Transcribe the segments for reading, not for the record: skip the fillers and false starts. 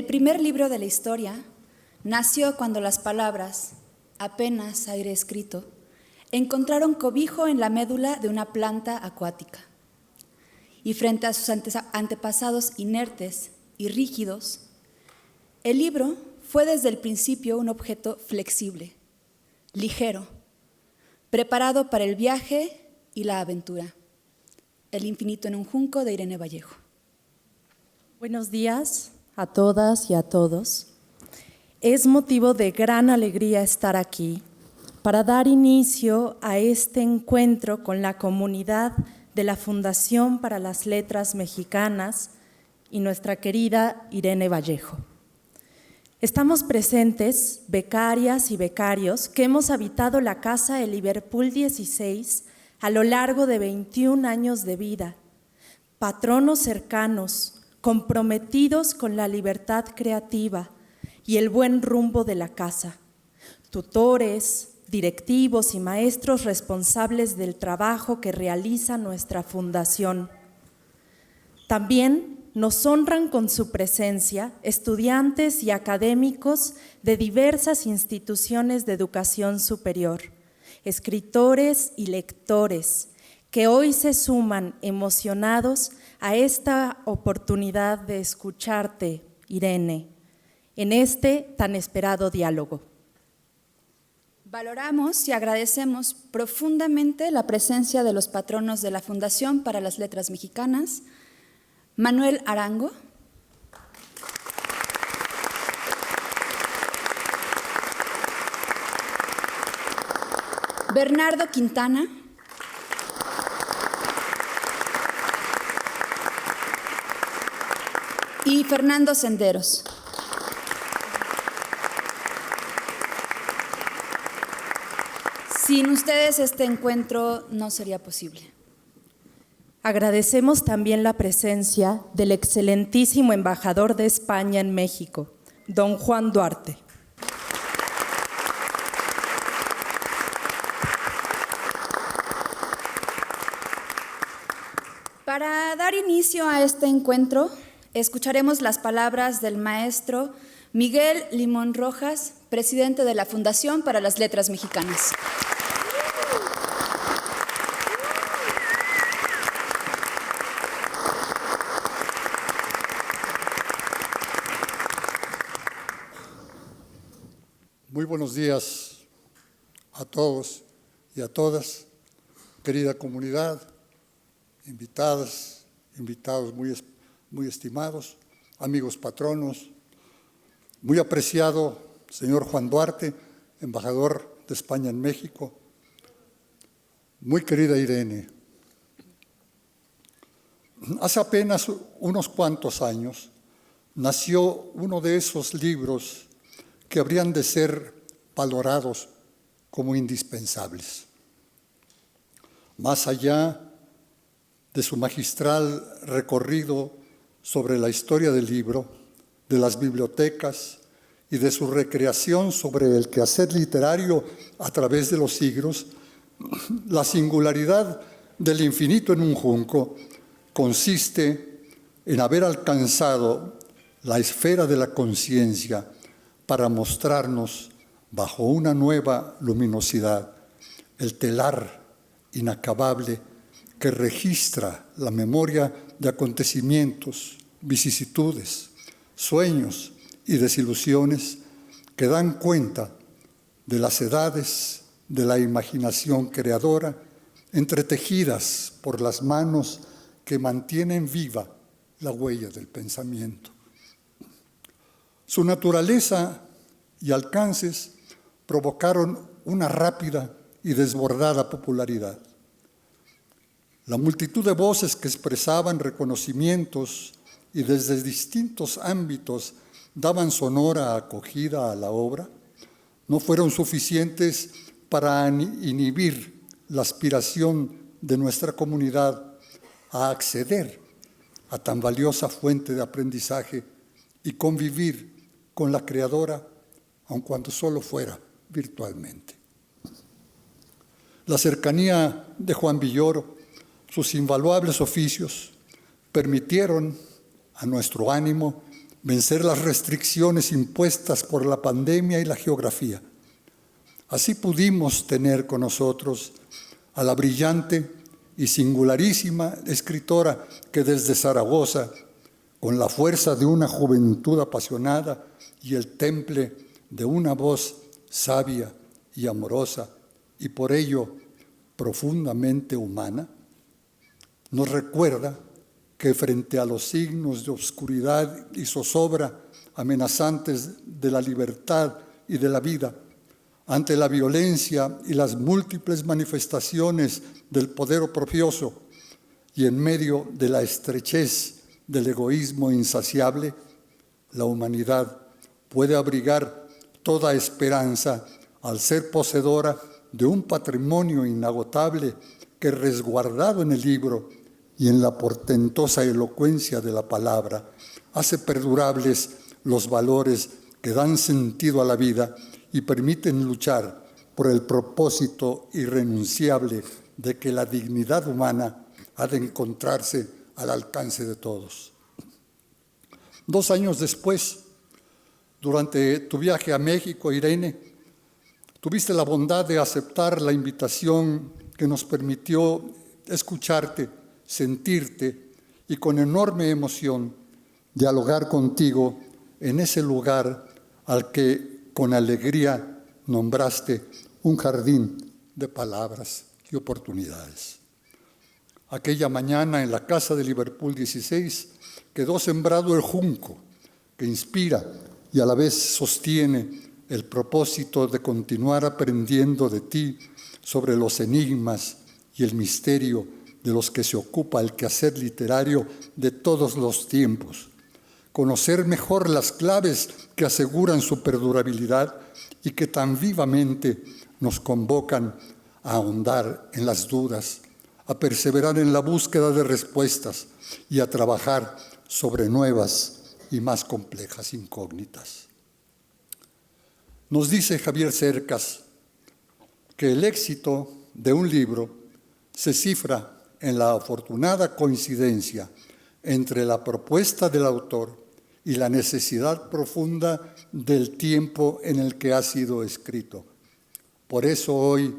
El primer libro de la historia nació cuando las palabras, apenas aire escrito, encontraron cobijo en la médula de una planta acuática. Y frente a sus antepasados inertes y rígidos, el libro fue desde el principio un objeto flexible, ligero, preparado para el viaje y la aventura. El infinito en un junco de Irene Vallejo. Buenos días a todas y a todos. Es motivo de gran alegría estar aquí para dar inicio a este encuentro con la comunidad de la Fundación para las Letras Mexicanas y nuestra querida Irene Vallejo. Estamos presentes, becarias y becarios, que hemos habitado la Casa de Liverpool 16 a lo largo de 21 años de vida, patronos cercanos, comprometidos con la libertad creativa y el buen rumbo de la casa, tutores, directivos y maestros responsables del trabajo que realiza nuestra fundación. También nos honran con su presencia estudiantes y académicos de diversas instituciones de educación superior, escritores y lectores, que hoy se suman emocionados a esta oportunidad de escucharte, Irene, en este tan esperado diálogo. Valoramos y agradecemos profundamente la presencia de los patronos de la Fundación para las Letras Mexicanas, Manuel Arango, Bernardo Quintana, y Fernando Senderos. Sin ustedes este encuentro no sería posible. Agradecemos también la presencia del excelentísimo embajador de España en México, don Juan Duarte. Para dar inicio a este encuentro, escucharemos las palabras del maestro Miguel Limón Rojas, presidente de la Fundación para las Letras Mexicanas. Muy buenos días a todos y a todas, querida comunidad, invitadas, invitados muy estimados, amigos patronos, muy apreciado señor Juan Duarte, embajador de España en México, muy querida Irene. Hace apenas unos cuantos años nació uno de esos libros que habrían de ser valorados como indispensables. Más allá de su magistral recorrido sobre la historia del libro, de las bibliotecas y de su recreación sobre el quehacer literario a través de los siglos, la singularidad del infinito en un junco consiste en haber alcanzado la esfera de la conciencia para mostrarnos bajo una nueva luminosidad el telar inacabable que registra la memoria de acontecimientos, vicisitudes, sueños y desilusiones que dan cuenta de las edades de la imaginación creadora entretejidas por las manos que mantienen viva la huella del pensamiento. Su naturaleza y alcances provocaron una rápida y desbordada popularidad. La multitud de voces que expresaban reconocimientos y desde distintos ámbitos daban sonora acogida a la obra, no fueron suficientes para inhibir la aspiración de nuestra comunidad a acceder a tan valiosa fuente de aprendizaje y convivir con la creadora, aun cuando solo fuera virtualmente. La cercanía de Juan Villoro, sus invaluables oficios, permitieron a nuestro ánimo vencer las restricciones impuestas por la pandemia y la geografía. Así pudimos tener con nosotros a la brillante y singularísima escritora que desde Zaragoza, con la fuerza de una juventud apasionada y el temple de una voz sabia y amorosa, y por ello profundamente humana, nos recuerda que frente a los signos de oscuridad y zozobra amenazantes de la libertad y de la vida, ante la violencia y las múltiples manifestaciones del poder oprobioso y en medio de la estrechez del egoísmo insaciable, la humanidad puede abrigar toda esperanza al ser poseedora de un patrimonio inagotable que, resguardado en el libro y en la portentosa elocuencia de la palabra, hace perdurables los valores que dan sentido a la vida y permiten luchar por el propósito irrenunciable de que la dignidad humana ha de encontrarse al alcance de todos. 2 años después, durante tu viaje a México, Irene, tuviste la bondad de aceptar la invitación que nos permitió escucharte, sentirte y con enorme emoción dialogar contigo en ese lugar al que con alegría nombraste un jardín de palabras y oportunidades. Aquella mañana en la casa de Liverpool 16 quedó sembrado el junco que inspira y a la vez sostiene el propósito de continuar aprendiendo de ti sobre los enigmas y el misterio de los que se ocupa el quehacer literario de todos los tiempos, conocer mejor las claves que aseguran su perdurabilidad y que tan vivamente nos convocan a ahondar en las dudas, a perseverar en la búsqueda de respuestas y a trabajar sobre nuevas y más complejas incógnitas. Nos dice Javier Cercas que el éxito de un libro se cifra en la afortunada coincidencia entre la propuesta del autor y la necesidad profunda del tiempo en el que ha sido escrito. Por eso hoy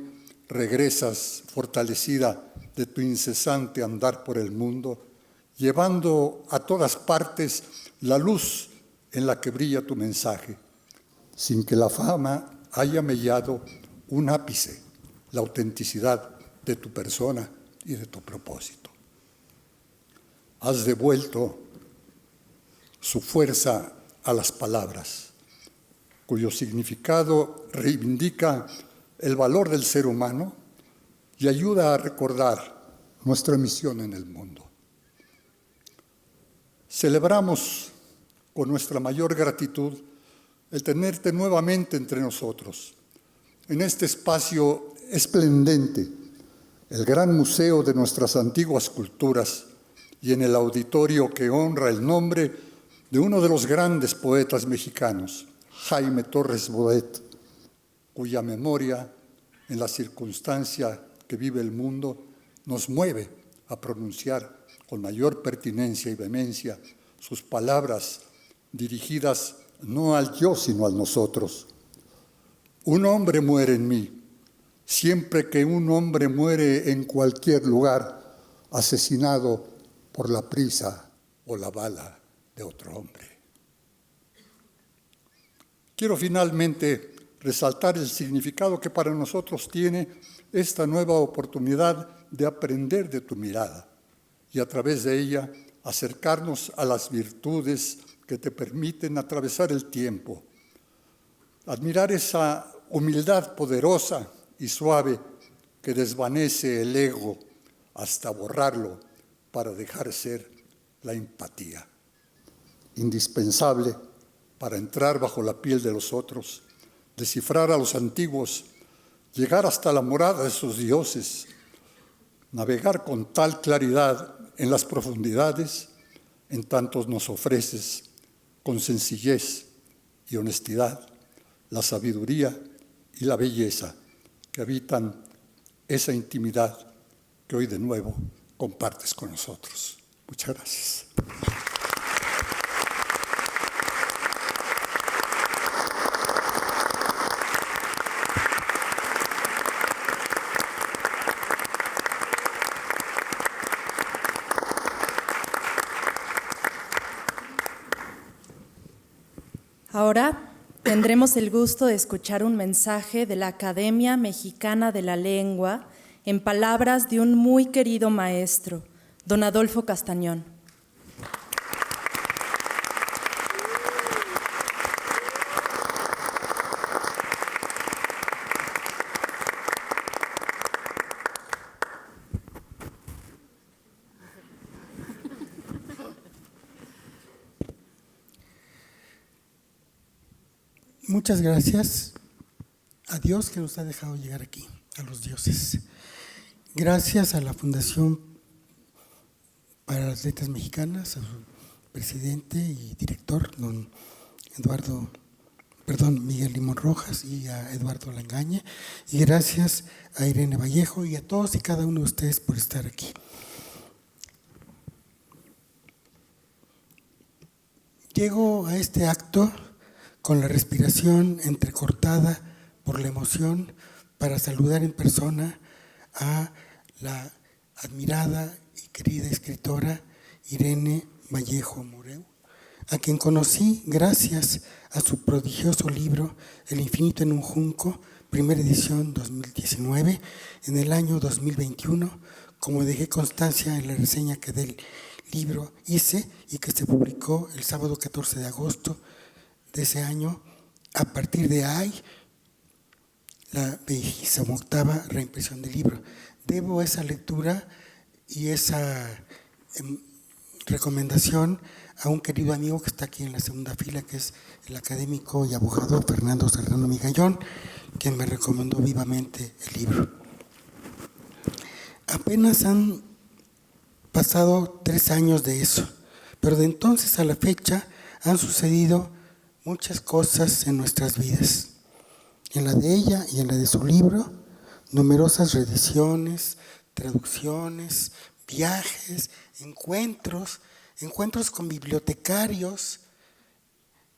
regresas fortalecida de tu incesante andar por el mundo, llevando a todas partes la luz en la que brilla tu mensaje, sin que la fama haya mellado un ápice la autenticidad de tu persona y de tu propósito. Has devuelto su fuerza a las palabras, cuyo significado reivindica el valor del ser humano y ayuda a recordar nuestra misión en el mundo. Celebramos con nuestra mayor gratitud el tenerte nuevamente entre nosotros, en este espacio esplendente, el gran museo de nuestras antiguas culturas y en el auditorio que honra el nombre de uno de los grandes poetas mexicanos, Jaime Torres Bodet, cuya memoria, en la circunstancia que vive el mundo, nos mueve a pronunciar con mayor pertinencia y vehemencia sus palabras dirigidas no al yo, sino al nosotros. Un hombre muere en mí. Siempre que un hombre muere en cualquier lugar, asesinado por la prisa o la bala de otro hombre. Quiero finalmente resaltar el significado que para nosotros tiene esta nueva oportunidad de aprender de tu mirada y a través de ella acercarnos a las virtudes que te permiten atravesar el tiempo, admirar esa humildad poderosa y suave que desvanece el ego hasta borrarlo para dejar ser la empatía, indispensable para entrar bajo la piel de los otros, descifrar a los antiguos, llegar hasta la morada de sus dioses, navegar con tal claridad en las profundidades, en tanto nos ofreces con sencillez y honestidad la sabiduría y la belleza que habitan esa intimidad que hoy de nuevo compartes con nosotros. Muchas gracias. Ahora tendremos el gusto de escuchar un mensaje de la Academia Mexicana de la Lengua en palabras de un muy querido maestro, don Adolfo Castañón. Muchas gracias a Dios que nos ha dejado llegar aquí, a los dioses. Gracias a la Fundación para las Letras Mexicanas, a su presidente y director, don Miguel Limón Rojas, y a Eduardo Langaña, y gracias a Irene Vallejo y a todos y cada uno de ustedes por estar aquí. Llego a este acto con la respiración entrecortada por la emoción para saludar en persona a la admirada y querida escritora Irene Vallejo Moreu, a quien conocí gracias a su prodigioso libro El infinito en un junco, primera edición 2019, en el año 2021, como dejé constancia en la reseña que del libro hice y que se publicó el sábado 14 de agosto de ese año. A partir de ahí, la 28ª reimpresión del libro. Debo esa lectura y esa recomendación a un querido amigo que está aquí en la segunda fila, que es el académico y abogado Fernando Serrano Migallón, quien me recomendó vivamente el libro. Apenas han pasado 3 años de eso, pero de entonces a la fecha han sucedido muchas cosas en nuestras vidas. En la de ella y en la de su libro, numerosas reediciones, traducciones, viajes, encuentros con bibliotecarios,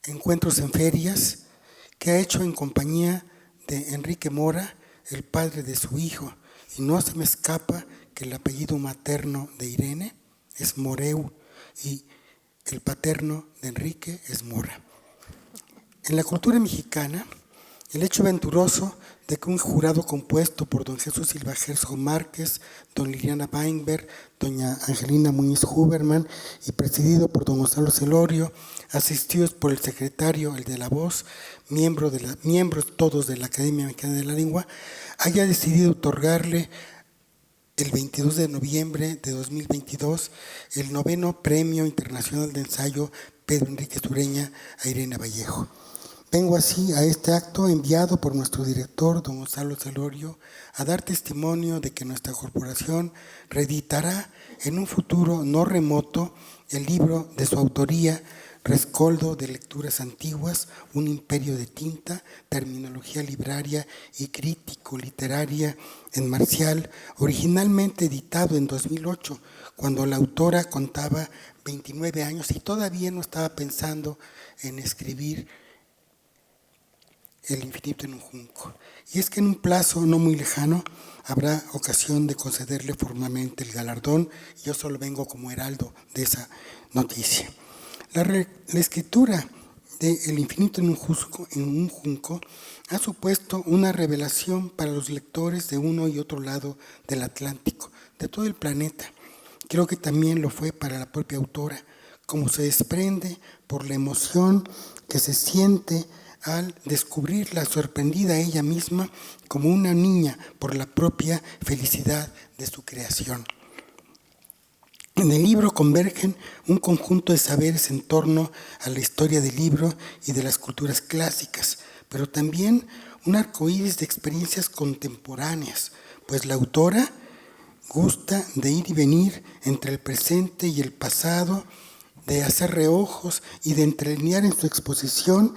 encuentros en ferias, que ha hecho en compañía de Enrique Mora, el padre de su hijo. Y no se me escapa que el apellido materno de Irene es Moreu y el paterno de Enrique es Mora. En la cultura mexicana, el hecho venturoso de que un jurado compuesto por don Jesús Silva Herzog Márquez, don Liliana Weinberg, doña Angelina Muñiz Huberman y presidido por don Gonzalo Celorio, asistidos por el secretario, el de la voz, miembros todos de la Academia Mexicana de la Lengua, haya decidido otorgarle el 22 de noviembre de 2022 el 9º Premio Internacional de Ensayo Pedro Enrique Sureña a Irene Vallejo. Vengo así a este acto enviado por nuestro director, don Gonzalo Celorio, a dar testimonio de que nuestra corporación reeditará en un futuro no remoto el libro de su autoría, Rescoldo de Lecturas Antiguas, un imperio de tinta, terminología libraria y crítico-literaria en Marcial, originalmente editado en 2008, cuando la autora contaba 29 años y todavía no estaba pensando en escribir El infinito en un junco. Y es que en un plazo no muy lejano habrá ocasión de concederle formalmente el galardón. Yo solo vengo como heraldo de esa noticia. La escritura de El infinito en un junco ha supuesto una revelación para los lectores de uno y otro lado del Atlántico, de todo el planeta. Creo que también lo fue para la propia autora, como se desprende por la emoción que se siente al descubrirla sorprendida ella misma como una niña por la propia felicidad de su creación. En el libro convergen un conjunto de saberes en torno a la historia del libro y de las culturas clásicas, pero también un arcoíris de experiencias contemporáneas, pues la autora gusta de ir y venir entre el presente y el pasado, de hacer reojos y de entrelinear en su exposición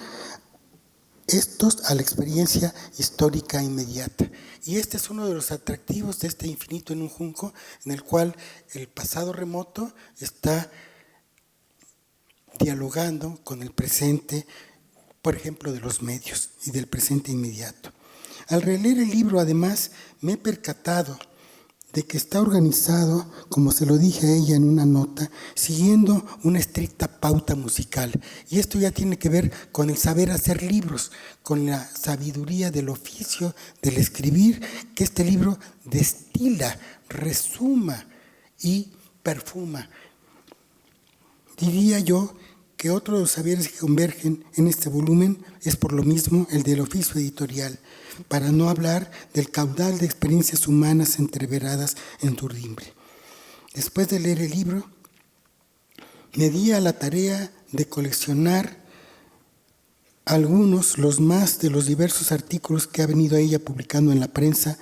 estos a la experiencia histórica inmediata. Y este es uno de los atractivos de este infinito en un junco, en el cual el pasado remoto está dialogando con el presente, por ejemplo, de los medios y del presente inmediato. Al releer el libro, además, me he percatado de que está organizado, como se lo dije a ella en una nota, siguiendo una estricta pauta musical. Y esto ya tiene que ver con el saber hacer libros, con la sabiduría del oficio, del escribir, que este libro destila, resuma y perfuma. Diría yo que otro de los saberes que convergen en este volumen es por lo mismo el del oficio editorial, para no hablar del caudal de experiencias humanas entreveradas en tu urdimbre. Después de leer el libro, me di a la tarea de coleccionar los más de los diversos artículos que ha venido ella publicando en la prensa,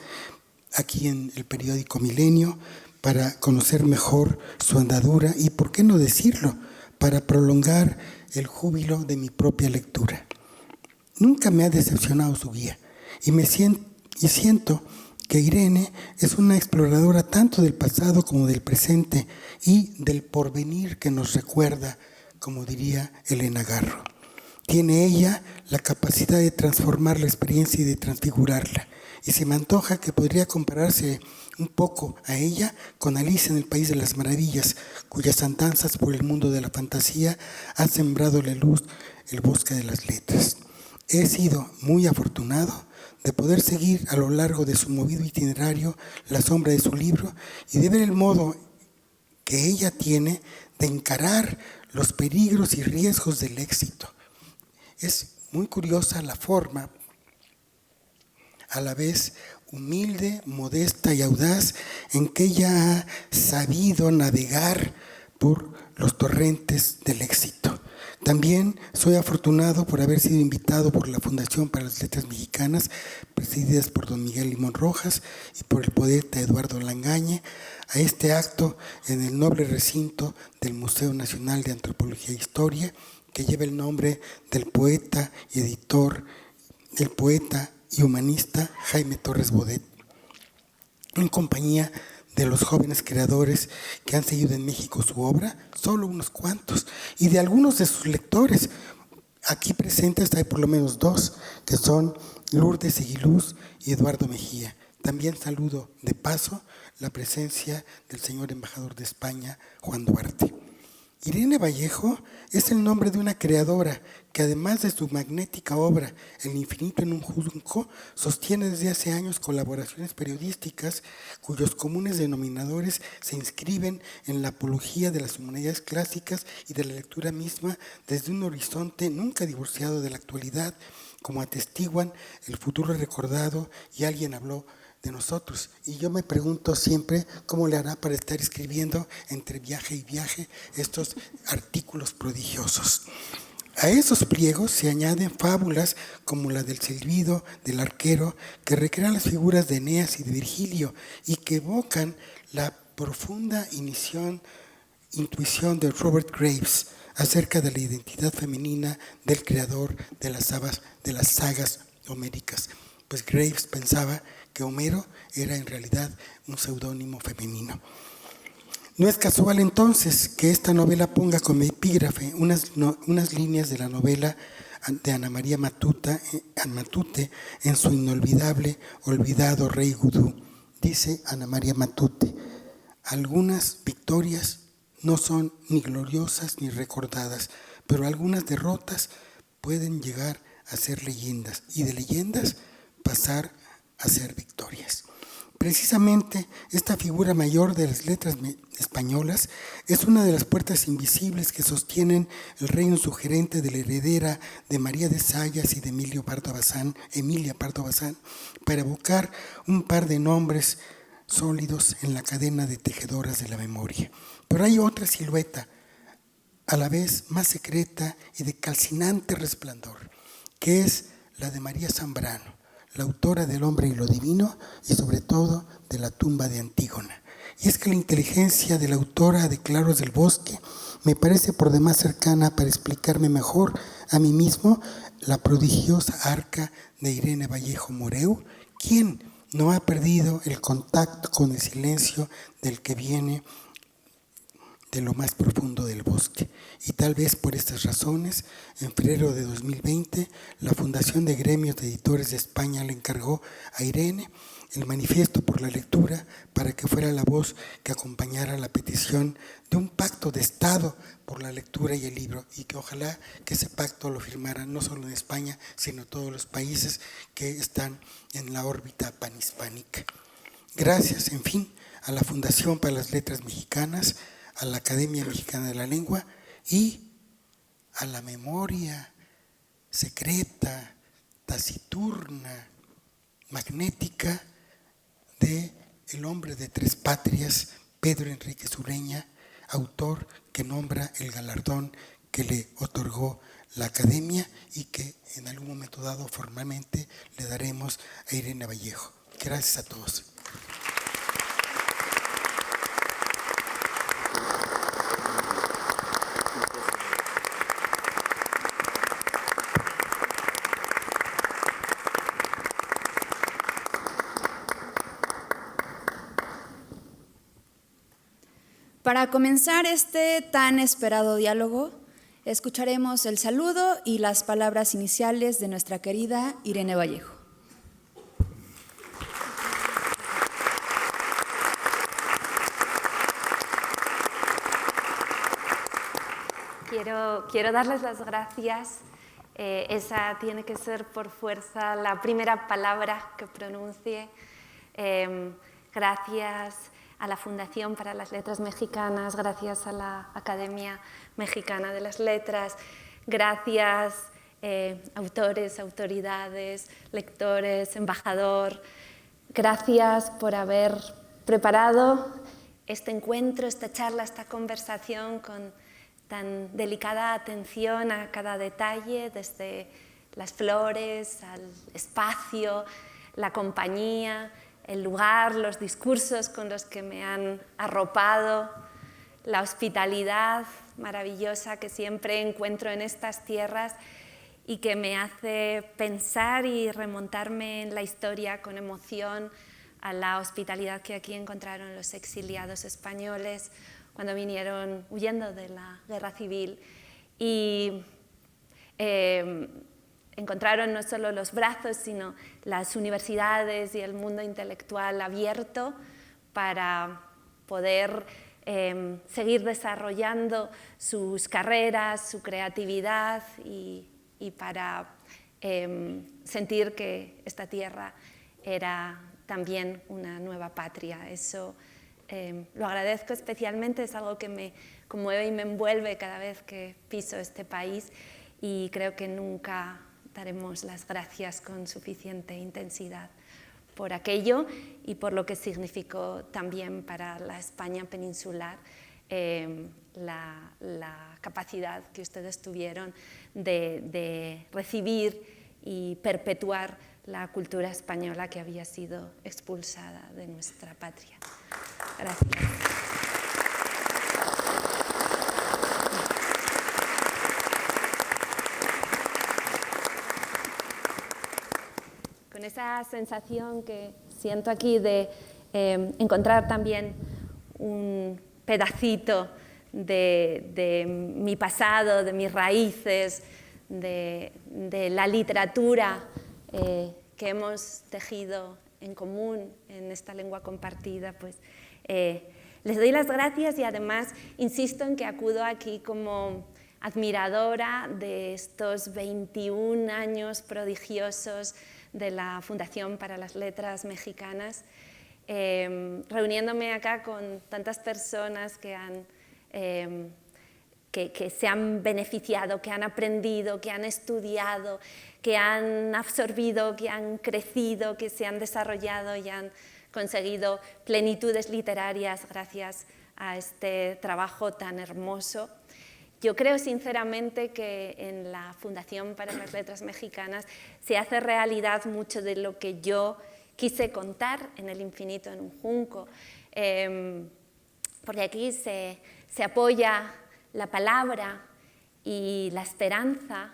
aquí en el periódico Milenio, para conocer mejor su andadura y, por qué no decirlo, para prolongar el júbilo de mi propia lectura. Nunca me ha decepcionado su guía. Y siento que Irene es una exploradora tanto del pasado como del presente y del porvenir que nos recuerda, como diría Elena Garro. Tiene ella la capacidad de transformar la experiencia y de transfigurarla. Y se me antoja que podría compararse un poco a ella con Alicia en el País de las Maravillas, cuyas andanzas por el mundo de la fantasía han sembrado la luz, el bosque de las letras. He sido muy afortunado de poder seguir a lo largo de su movido itinerario la sombra de su libro y de ver el modo que ella tiene de encarar los peligros y riesgos del éxito. Es muy curiosa la forma, a la vez humilde, modesta y audaz, en que ella ha sabido navegar por los torrentes del éxito. También soy afortunado por haber sido invitado por la Fundación para las Letras Mexicanas, presididas por don Miguel Limón Rojas y por el poeta Eduardo Langañe, a este acto en el noble recinto del Museo Nacional de Antropología e Historia, que lleva el nombre del poeta y editor, el poeta y humanista Jaime Torres Bodet, en compañía de los jóvenes creadores que han seguido en México su obra, solo unos cuantos, y de algunos de sus lectores. Aquí presentes hay por lo menos dos, que son Lourdes Eguiluz y Eduardo Mejía. También saludo de paso la presencia del señor embajador de España, Juan Duarte. Irene Vallejo es el nombre de una creadora que, además de su magnética obra El infinito en un junco, sostiene desde hace años colaboraciones periodísticas cuyos comunes denominadores se inscriben en la apología de las humanidades clásicas y de la lectura misma desde un horizonte nunca divorciado de la actualidad, como atestiguan el futuro recordado y Alguien habló de nosotros. Y yo me pregunto siempre cómo le hará para estar escribiendo entre viaje y viaje estos artículos prodigiosos. A esos pliegos se añaden fábulas como la del silbido del arquero, que recrean las figuras de Eneas y de Virgilio y que evocan la profunda intuición de Robert Graves acerca de la identidad femenina del creador de las sagas homéricas. Pues Graves pensaba que Homero era en realidad un seudónimo femenino. No es casual entonces que esta novela ponga como epígrafe unas líneas de la novela de Ana María Matute en su inolvidable Olvidado Rey Gudú. Dice Ana María Matute: algunas victorias no son ni gloriosas ni recordadas, pero algunas derrotas pueden llegar a ser leyendas y de leyendas pasar a ser victorias. Precisamente esta figura mayor de las letras españolas es una de las puertas invisibles que sostienen el reino sugerente de la heredera de María de Sayas y de Emilia Pardo Bazán, para evocar un par de nombres sólidos en la cadena de tejedoras de la memoria. Pero hay otra silueta, a la vez más secreta y de calcinante resplandor, que es la de María Zambrano, la autora del Hombre y lo Divino y sobre todo de La tumba de Antígona. Y es que la inteligencia de la autora de Claros del Bosque me parece por demás cercana para explicarme mejor a mí mismo la prodigiosa arca de Irene Vallejo Moreu, quien no ha perdido el contacto con el silencio del que viene de lo más profundo del bosque. Y tal vez por estas razones, en febrero de 2020, la Fundación de Gremios de Editores de España le encargó a Irene el manifiesto por la lectura para que fuera la voz que acompañara la petición de un pacto de Estado por la lectura y el libro, y que ojalá que ese pacto lo firmaran no solo en España, sino todos los países que están en la órbita panhispánica. Gracias, en fin, a la Fundación para las Letras Mexicanas, a la Academia Mexicana de la Lengua y a la memoria secreta, taciturna, magnética de el hombre de tres patrias, Pedro Enríquez Ureña, autor que nombra el galardón que le otorgó la Academia y que en algún momento dado formalmente le daremos a Irene Vallejo. Gracias a todos. Para comenzar este tan esperado diálogo, escucharemos el saludo y las palabras iniciales de nuestra querida Irene Vallejo. Quiero darles las gracias. Esa tiene que ser por fuerza la primera palabra que pronuncie. Gracias a la Fundación para las Letras Mexicanas, gracias a la Academia Mexicana de las Letras, gracias autores, autoridades, lectores, embajador, gracias por haber preparado este encuentro, esta charla, esta conversación con tan delicada atención a cada detalle, desde las flores al espacio, la compañía, el lugar, los discursos con los que me han arropado, la hospitalidad maravillosa que siempre encuentro en estas tierras y que me hace pensar y remontarme en la historia con emoción a la hospitalidad que aquí encontraron los exiliados españoles cuando vinieron huyendo de la guerra civil y encontraron no solo los brazos, sino las universidades y el mundo intelectual abierto para poder seguir desarrollando sus carreras, su creatividad y para sentir que esta tierra era también una nueva patria. Eso lo agradezco especialmente, es algo que me conmueve y me envuelve cada vez que piso este país y creo que nunca daremos las gracias con suficiente intensidad por aquello y por lo que significó también para la España peninsular la capacidad que ustedes tuvieron de recibir y perpetuar la cultura española que había sido expulsada de nuestra patria. Gracias. Con esa sensación que siento aquí de encontrar también un pedacito de mi pasado, de mis raíces, de la literatura que hemos tejido en común en esta lengua compartida, pues les doy las gracias y además insisto en que acudo aquí como admiradora de estos 21 años prodigiosos de la Fundación para las Letras Mexicanas, reuniéndome acá con tantas personas que se han beneficiado, que han aprendido, que han estudiado, que han absorbido, que han crecido, que se han desarrollado y han conseguido plenitudes literarias gracias a este trabajo tan hermoso. Yo creo sinceramente que en la Fundación para las Letras Mexicanas se hace realidad mucho de lo que yo quise contar en El infinito en un junco, porque aquí se apoya la palabra y la esperanza,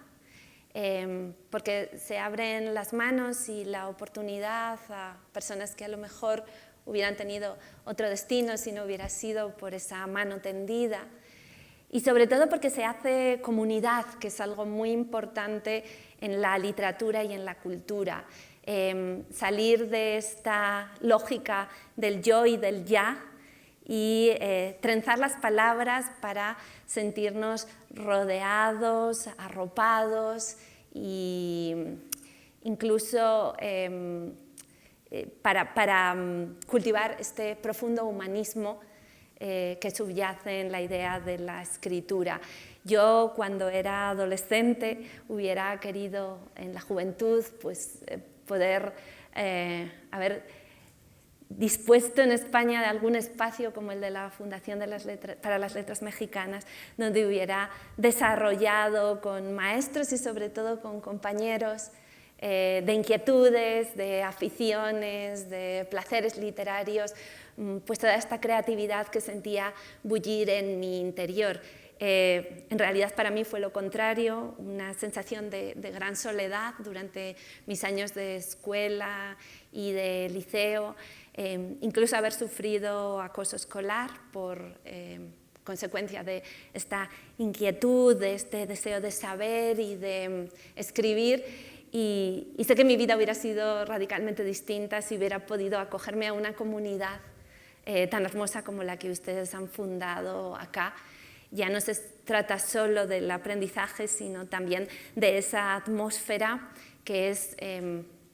porque se abren las manos y la oportunidad a personas que a lo mejor hubieran tenido otro destino si no hubiera sido por esa mano tendida. Y sobre todo porque se hace comunidad, que es algo muy importante en la literatura y en la cultura. salir de esta lógica del yo y del ya y trenzar las palabras para sentirnos rodeados, arropados e incluso para cultivar este profundo humanismo que subyace en la idea de la escritura. Yo, cuando era adolescente, hubiera querido en la juventud pues, poder haber dispuesto en España de algún espacio como el de la Fundación para las Letras Mexicanas, donde hubiera desarrollado con maestros y sobre todo con compañeros de inquietudes, de aficiones, de placeres literarios, pues toda esta creatividad que sentía bullir en mi interior. En realidad para mí fue lo contrario, una sensación de gran soledad durante mis años de escuela y de liceo, incluso haber sufrido acoso escolar por consecuencia de esta inquietud, de este deseo de saber y de escribir. Y sé que mi vida hubiera sido radicalmente distinta si hubiera podido acogerme a una comunidad tan hermosa como la que ustedes han fundado acá. Ya no se trata solo del aprendizaje, sino también de esa atmósfera que es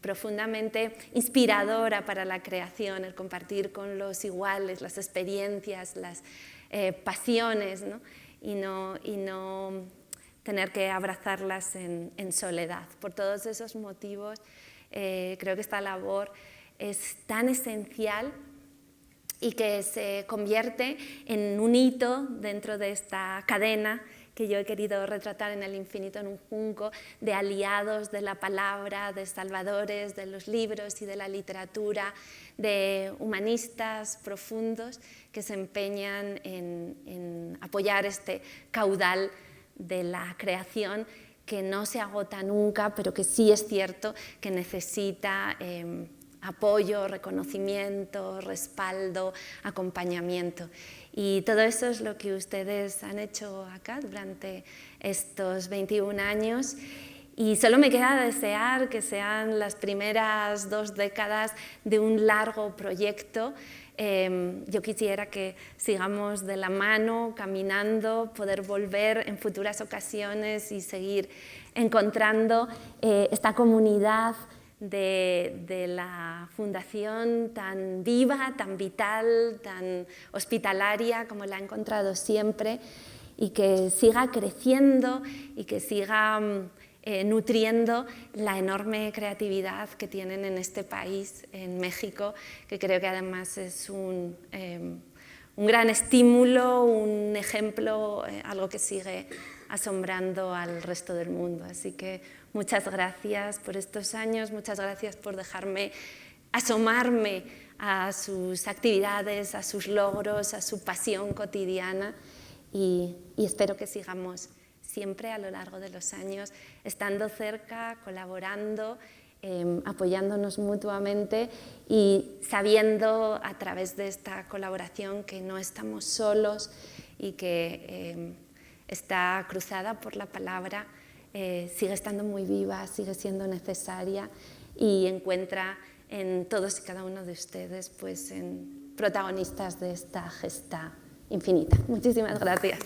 profundamente inspiradora para la creación, el compartir con los iguales las experiencias, las pasiones, ¿no? Y no tener que abrazarlas en soledad. Por todos esos motivos, creo que esta labor es tan esencial y que se convierte en un hito dentro de esta cadena que yo he querido retratar en El infinito en un junco, de aliados de la palabra, de salvadores de los libros y de la literatura, de humanistas profundos que se empeñan en apoyar este caudal de la creación que no se agota nunca, pero que sí es cierto que necesita apoyo, reconocimiento, respaldo, acompañamiento. Y todo eso es lo que ustedes han hecho acá durante estos 21 años. Y solo me queda desear que sean las primeras 2 décadas de un largo proyecto. Yo quisiera que sigamos de la mano, caminando, poder volver en futuras ocasiones y seguir encontrando esta comunidad de la Fundación tan viva, tan vital, tan hospitalaria como la he encontrado siempre, y que siga creciendo y que siga nutriendo la enorme creatividad que tienen en este país, en México, que creo que además es un gran estímulo, un ejemplo, algo que sigue asombrando al resto del mundo. Así que muchas gracias por estos años, muchas gracias por dejarme asomarme a sus actividades, a sus logros, a su pasión cotidiana, y espero que sigamos siempre a lo largo de los años estando cerca, colaborando, apoyándonos mutuamente y sabiendo a través de esta colaboración que no estamos solos y que está cruzada por la palabra, sigue estando muy viva, sigue siendo necesaria y encuentra en todos y cada uno de ustedes pues, en protagonistas de esta gesta infinita. Muchísimas gracias.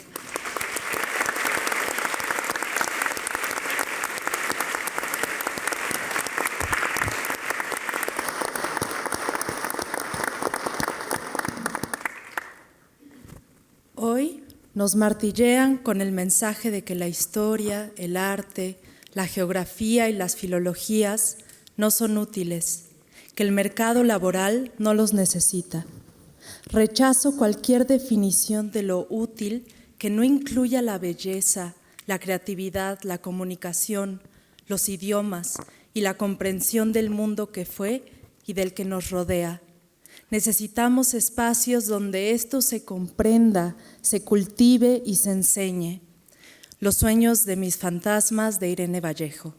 Hoy nos martillean con el mensaje de que la historia, el arte, la geografía y las filologías no son útiles, que el mercado laboral no los necesita. Rechazo cualquier definición de lo útil que no incluya la belleza, la creatividad, la comunicación, los idiomas y la comprensión del mundo que fue y del que nos rodea. Necesitamos espacios donde esto se comprenda, se cultive y se enseñe. Los sueños de mis fantasmas, de Irene Vallejo.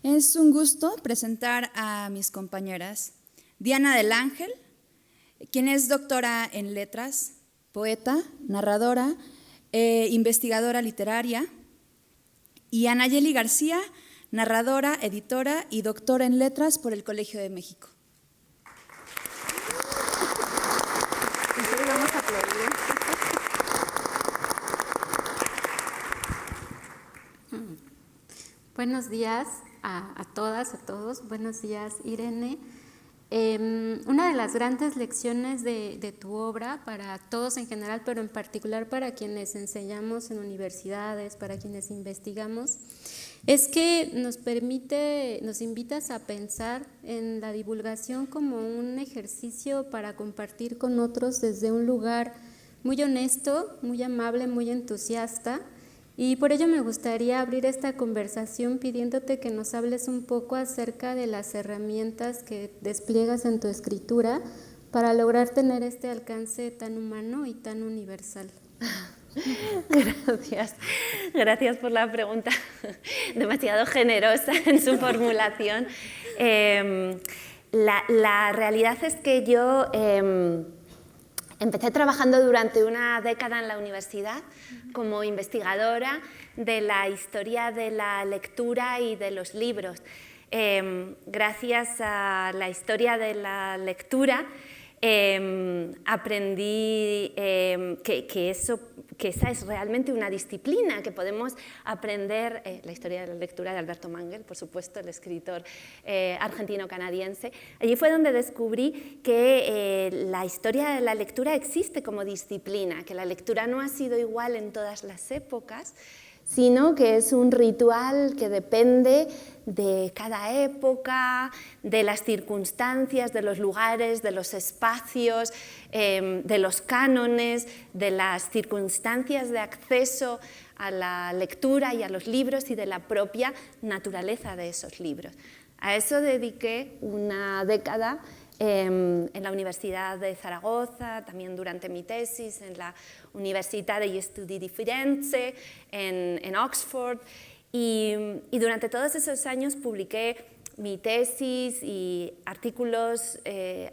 Es un gusto presentar a mis compañeras. Diana del Ángel, quien es doctora en letras, poeta, narradora, investigadora literaria, y Anayeli García, narradora, editora y doctora en letras por el Colegio de México. Vamos a aplaudir. Buenos días a todas, a todos. Buenos días, Irene. Una de las grandes lecciones de tu obra para todos en general, pero en particular para quienes enseñamos en universidades, para quienes investigamos, es que nos invitas a pensar en la divulgación como un ejercicio para compartir con otros desde un lugar muy honesto, muy amable, muy entusiasta. Y por ello me gustaría abrir esta conversación pidiéndote que nos hables un poco acerca de las herramientas que despliegas en tu escritura para lograr tener este alcance tan humano y tan universal. Gracias por la pregunta, demasiado generosa en su formulación. La realidad es que yo empecé trabajando durante una década en la universidad como investigadora de la historia de la lectura y de los libros. Gracias a la historia de la lectura aprendí que esa es realmente una disciplina que podemos aprender, la historia de la lectura de Alberto Mangel, por supuesto, el escritor argentino-canadiense. Allí fue donde descubrí que la historia de la lectura existe como disciplina, que la lectura no ha sido igual en todas las épocas, sino que es un ritual que depende de cada época, de las circunstancias, de los lugares, de los espacios, de los cánones, de las circunstancias de acceso a la lectura y a los libros y de la propia naturaleza de esos libros. A eso dediqué una década en la Universidad de Zaragoza, también durante mi tesis en la Università degli Studi di Firenze, en Oxford, y durante todos esos años publiqué mi tesis y artículos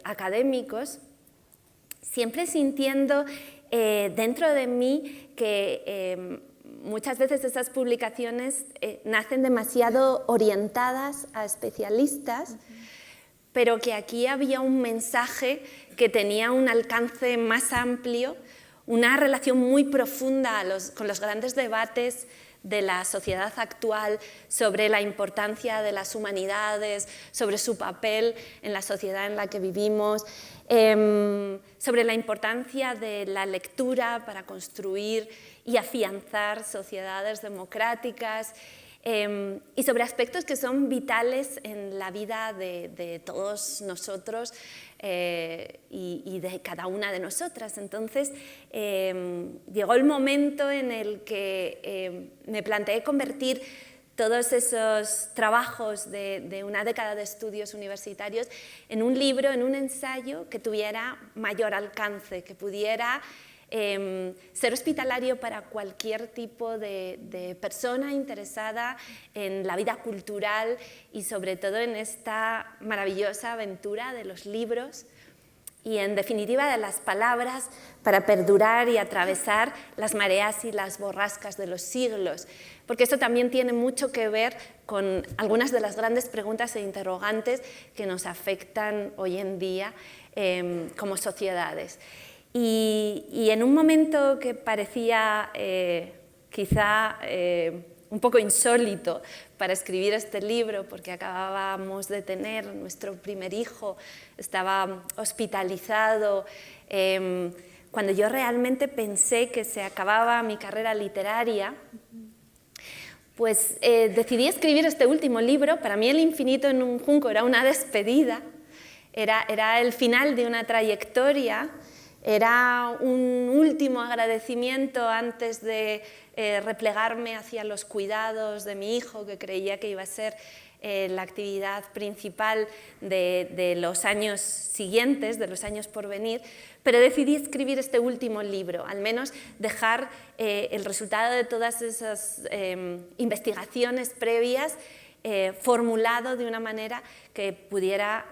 académicos, siempre sintiendo dentro de mí que muchas veces esas publicaciones nacen demasiado orientadas a especialistas, pero que aquí había un mensaje que tenía un alcance más amplio, una relación muy profunda con los grandes debates de la sociedad actual sobre la importancia de las humanidades, sobre su papel en la sociedad en la que vivimos, sobre la importancia de la lectura para construir y afianzar sociedades democráticas, y sobre aspectos que son vitales en la vida de todos nosotros y de cada una de nosotras. Entonces, llegó el momento en el que me planteé convertir todos esos trabajos de una década de estudios universitarios en un libro, en un ensayo que tuviera mayor alcance, que pudiera ser hospitalario para cualquier tipo de persona interesada en la vida cultural y sobre todo en esta maravillosa aventura de los libros y en definitiva de las palabras para perdurar y atravesar las mareas y las borrascas de los siglos, porque esto también tiene mucho que ver con algunas de las grandes preguntas e interrogantes que nos afectan hoy en día como sociedades. Y en un momento que parecía quizá un poco insólito para escribir este libro, porque acabábamos de tener nuestro primer hijo, estaba hospitalizado, cuando yo realmente pensé que se acababa mi carrera literaria, pues decidí escribir este último libro. Para mí El infinito en un junco era una despedida, era el final de una trayectoria. Era un último agradecimiento antes de replegarme hacia los cuidados de mi hijo, que creía que iba a ser la actividad principal de los años siguientes, de los años por venir, pero decidí escribir este último libro, al menos dejar el resultado de todas esas investigaciones previas formulado de una manera que pudiera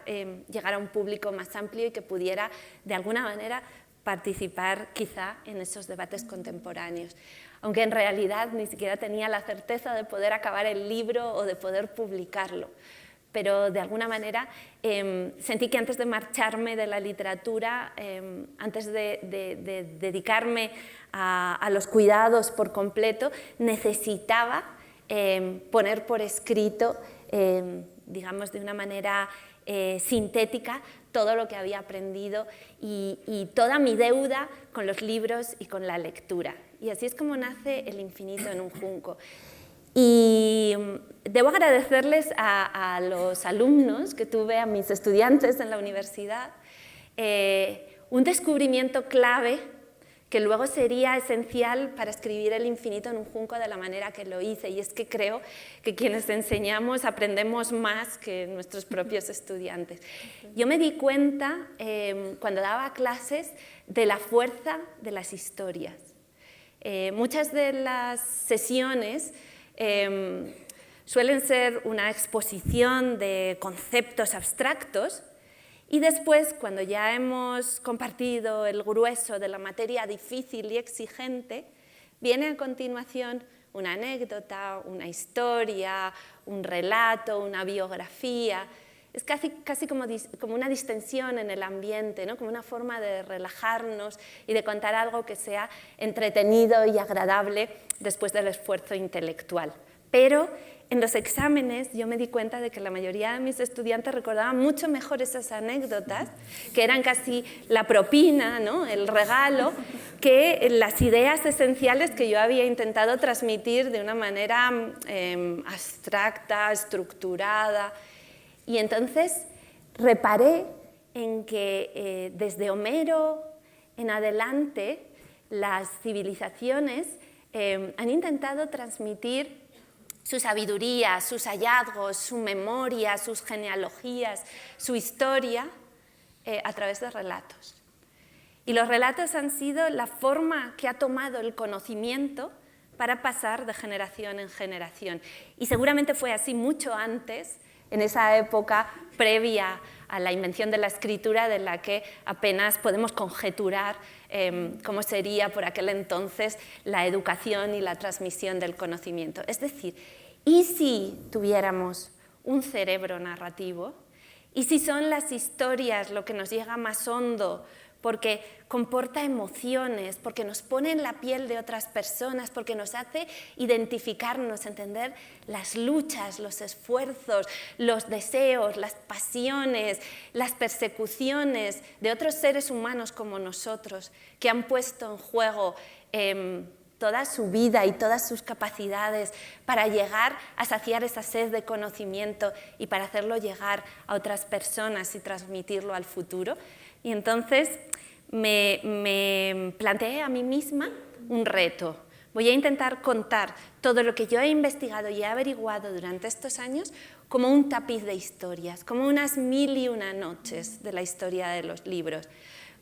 llegar a un público más amplio y que pudiera, de alguna manera, participar quizá en esos debates contemporáneos. aunque en realidad ni siquiera tenía la certeza de poder acabar el libro o de poder publicarlo. Pero de alguna manera sentí que antes de marcharme de la literatura, antes de dedicarme a los cuidados por completo, necesitaba poner por escrito, digamos de una manera sintética, todo lo que había aprendido y toda mi deuda con los libros y con la lectura. Y así es como nace El infinito en un junco. Y debo agradecerles a los alumnos que tuve, a mis estudiantes en la universidad, un descubrimiento clave que luego sería esencial para escribir El infinito en un junco de la manera que lo hice, y es que creo que quienes enseñamos aprendemos más que nuestros propios estudiantes. Yo me di cuenta, cuando daba clases, de la fuerza de las historias. Muchas de las sesiones suelen ser una exposición de conceptos abstractos y después, cuando ya hemos compartido el grueso de la materia difícil y exigente, viene a continuación una anécdota, una historia, un relato, una biografía. Es casi como una distensión en el ambiente, ¿no? Como una forma de relajarnos y de contar algo que sea entretenido y agradable después del esfuerzo intelectual. Pero en los exámenes yo me di cuenta de que la mayoría de mis estudiantes recordaban mucho mejor esas anécdotas, que eran casi la propina, ¿no? El regalo, que las ideas esenciales que yo había intentado transmitir de una manera abstracta, estructurada. Y entonces reparé en que desde Homero en adelante las civilizaciones han intentado transmitir su sabiduría, sus hallazgos, su memoria, sus genealogías, su historia a través de relatos. Y los relatos han sido la forma que ha tomado el conocimiento para pasar de generación en generación. Y seguramente fue así mucho antes, en esa época previa a la invención de la escritura, de la que apenas podemos conjeturar cómo sería por aquel entonces la educación y la transmisión del conocimiento. Es decir, ¿y si tuviéramos un cerebro narrativo? ¿Y si son las historias lo que nos llega más hondo? Porque comporta emociones, porque nos pone en la piel de otras personas, porque nos hace identificarnos, entender las luchas, los esfuerzos, los deseos, las pasiones, las persecuciones de otros seres humanos como nosotros, que han puesto en juego toda su vida y todas sus capacidades para llegar a saciar esa sed de conocimiento y para hacerlo llegar a otras personas y transmitirlo al futuro. Y entonces me planteé a mí misma un reto. Voy a intentar contar todo lo que yo he investigado y he averiguado durante estos años como un tapiz de historias, como unas 1001 noches de la historia de los libros.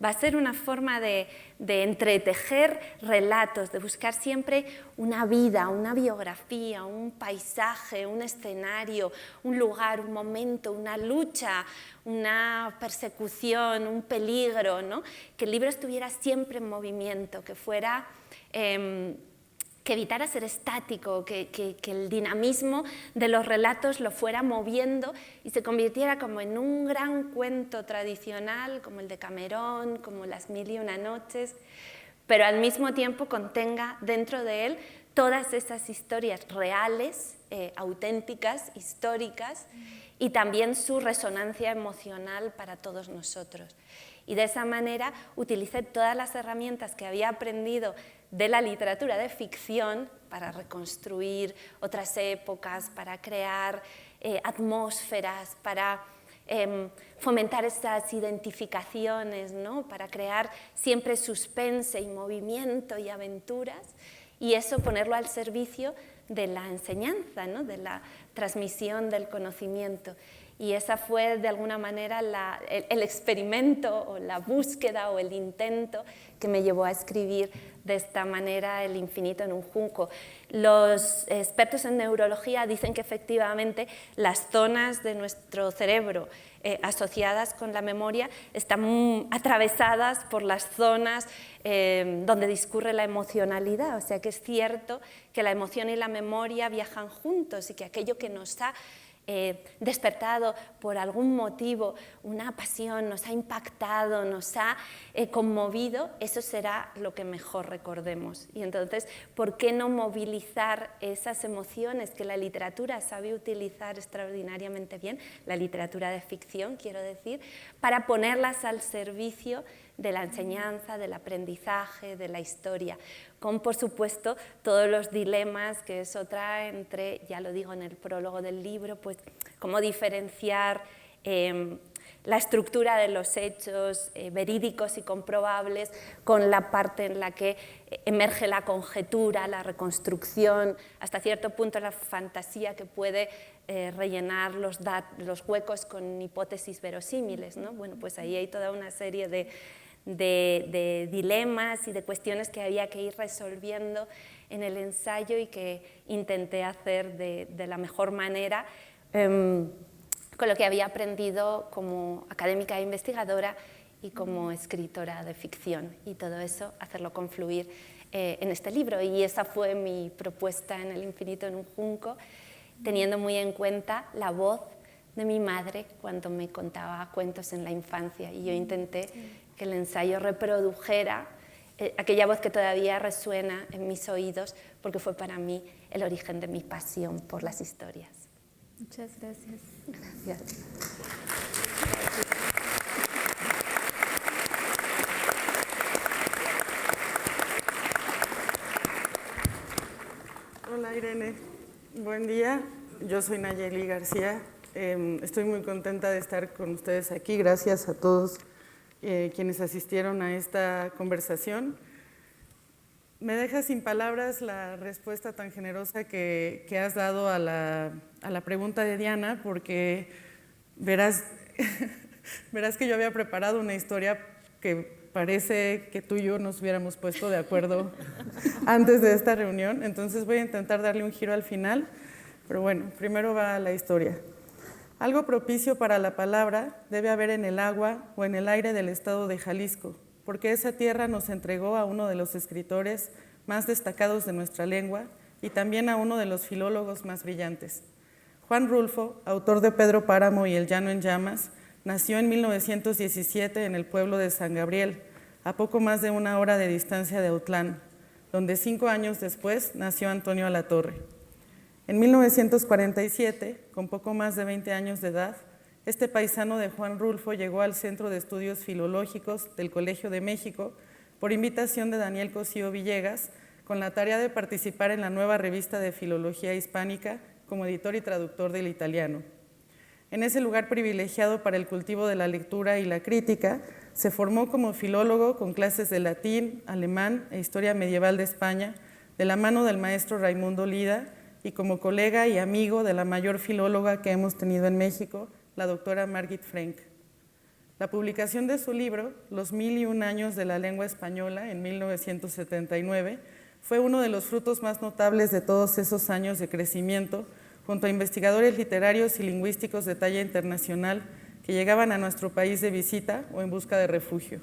Va a ser una forma de entretejer relatos, de buscar siempre una vida, una biografía, un paisaje, un escenario, un lugar, un momento, una lucha, una persecución, un peligro, ¿no? Que el libro estuviera siempre en movimiento, que fuera... que evitara ser estático, que el dinamismo de los relatos lo fuera moviendo y se convirtiera como en un gran cuento tradicional, como el de Camerón, como Las 1001 noches, pero al mismo tiempo contenga dentro de él todas esas historias reales, auténticas, históricas, y también su resonancia emocional para todos nosotros. Y de esa manera utilicé todas las herramientas que había aprendido de la literatura de ficción para reconstruir otras épocas, para crear atmósferas, para fomentar esas identificaciones, ¿no? Para crear siempre suspense y movimiento y aventuras, y eso ponerlo al servicio de la enseñanza, ¿no? De la transmisión del conocimiento. Y esa fue de alguna manera el experimento o la búsqueda o el intento que me llevó a escribir de esta manera el infinito en un junco. Los expertos en neurología dicen que efectivamente las zonas de nuestro cerebro asociadas con la memoria están atravesadas por las zonas donde discurre la emocionalidad, o sea que es cierto que la emoción y la memoria viajan juntos y que aquello que nos ha despertado por algún motivo una pasión, nos ha impactado, nos ha conmovido, eso será lo que mejor recordemos. Y entonces, ¿por qué no movilizar esas emociones que la literatura sabe utilizar extraordinariamente bien, la literatura de ficción, quiero decir, para ponerlas al servicio de la enseñanza, del aprendizaje, de la historia, con, por supuesto, todos los dilemas que eso trae entre, ya lo digo en el prólogo del libro, pues cómo diferenciar la estructura de los hechos verídicos y comprobables con la parte en la que emerge la conjetura, la reconstrucción, hasta cierto punto la fantasía que puede rellenar los huecos con hipótesis verosímiles, ¿no? Bueno, pues ahí hay toda una serie de dilemas y de cuestiones que había que ir resolviendo en el ensayo y que intenté hacer de la mejor manera con lo que había aprendido como académica e investigadora y como escritora de ficción, y todo eso hacerlo confluir en este libro. Y esa fue mi propuesta en El infinito en un junco, teniendo muy en cuenta la voz de mi madre cuando me contaba cuentos en la infancia, y yo intenté que el ensayo reprodujera aquella voz que todavía resuena en mis oídos, porque fue para mí el origen de mi pasión por las historias. Muchas gracias. Gracias. Hola Irene, buen día. Yo soy Nayeli García. Estoy muy contenta de estar con ustedes aquí. Gracias a todos quienes asistieron a esta conversación. Me deja sin palabras la respuesta tan generosa que has dado a la pregunta de Diana, porque verás que yo había preparado una historia que parece que tú y yo nos hubiéramos puesto de acuerdo antes de esta reunión, entonces voy a intentar darle un giro al final, pero bueno, primero va la historia. Algo propicio para la palabra debe haber en el agua o en el aire del estado de Jalisco, porque esa tierra nos entregó a uno de los escritores más destacados de nuestra lengua y también a uno de los filólogos más brillantes. Juan Rulfo, autor de Pedro Páramo y El llano en llamas, nació en 1917 en el pueblo de San Gabriel, a poco más de 1 hora de distancia de Autlán, donde 5 años después nació Antonio Alatorre. En 1947, con poco más de 20 años de edad, este paisano de Juan Rulfo llegó al Centro de Estudios Filológicos del Colegio de México por invitación de Daniel Cosío Villegas, con la tarea de participar en la nueva revista de Filología Hispánica como editor y traductor del italiano. En ese lugar privilegiado para el cultivo de la lectura y la crítica, se formó como filólogo con clases de latín, alemán e historia medieval de España, de la mano del maestro Raimundo Lida, y como colega y amigo de la mayor filóloga que hemos tenido en México, la doctora Margit Frank. La publicación de su libro, Los 1001 años de la lengua española, en 1979, fue uno de los frutos más notables de todos esos años de crecimiento, junto a investigadores literarios y lingüísticos de talla internacional que llegaban a nuestro país de visita o en busca de refugio.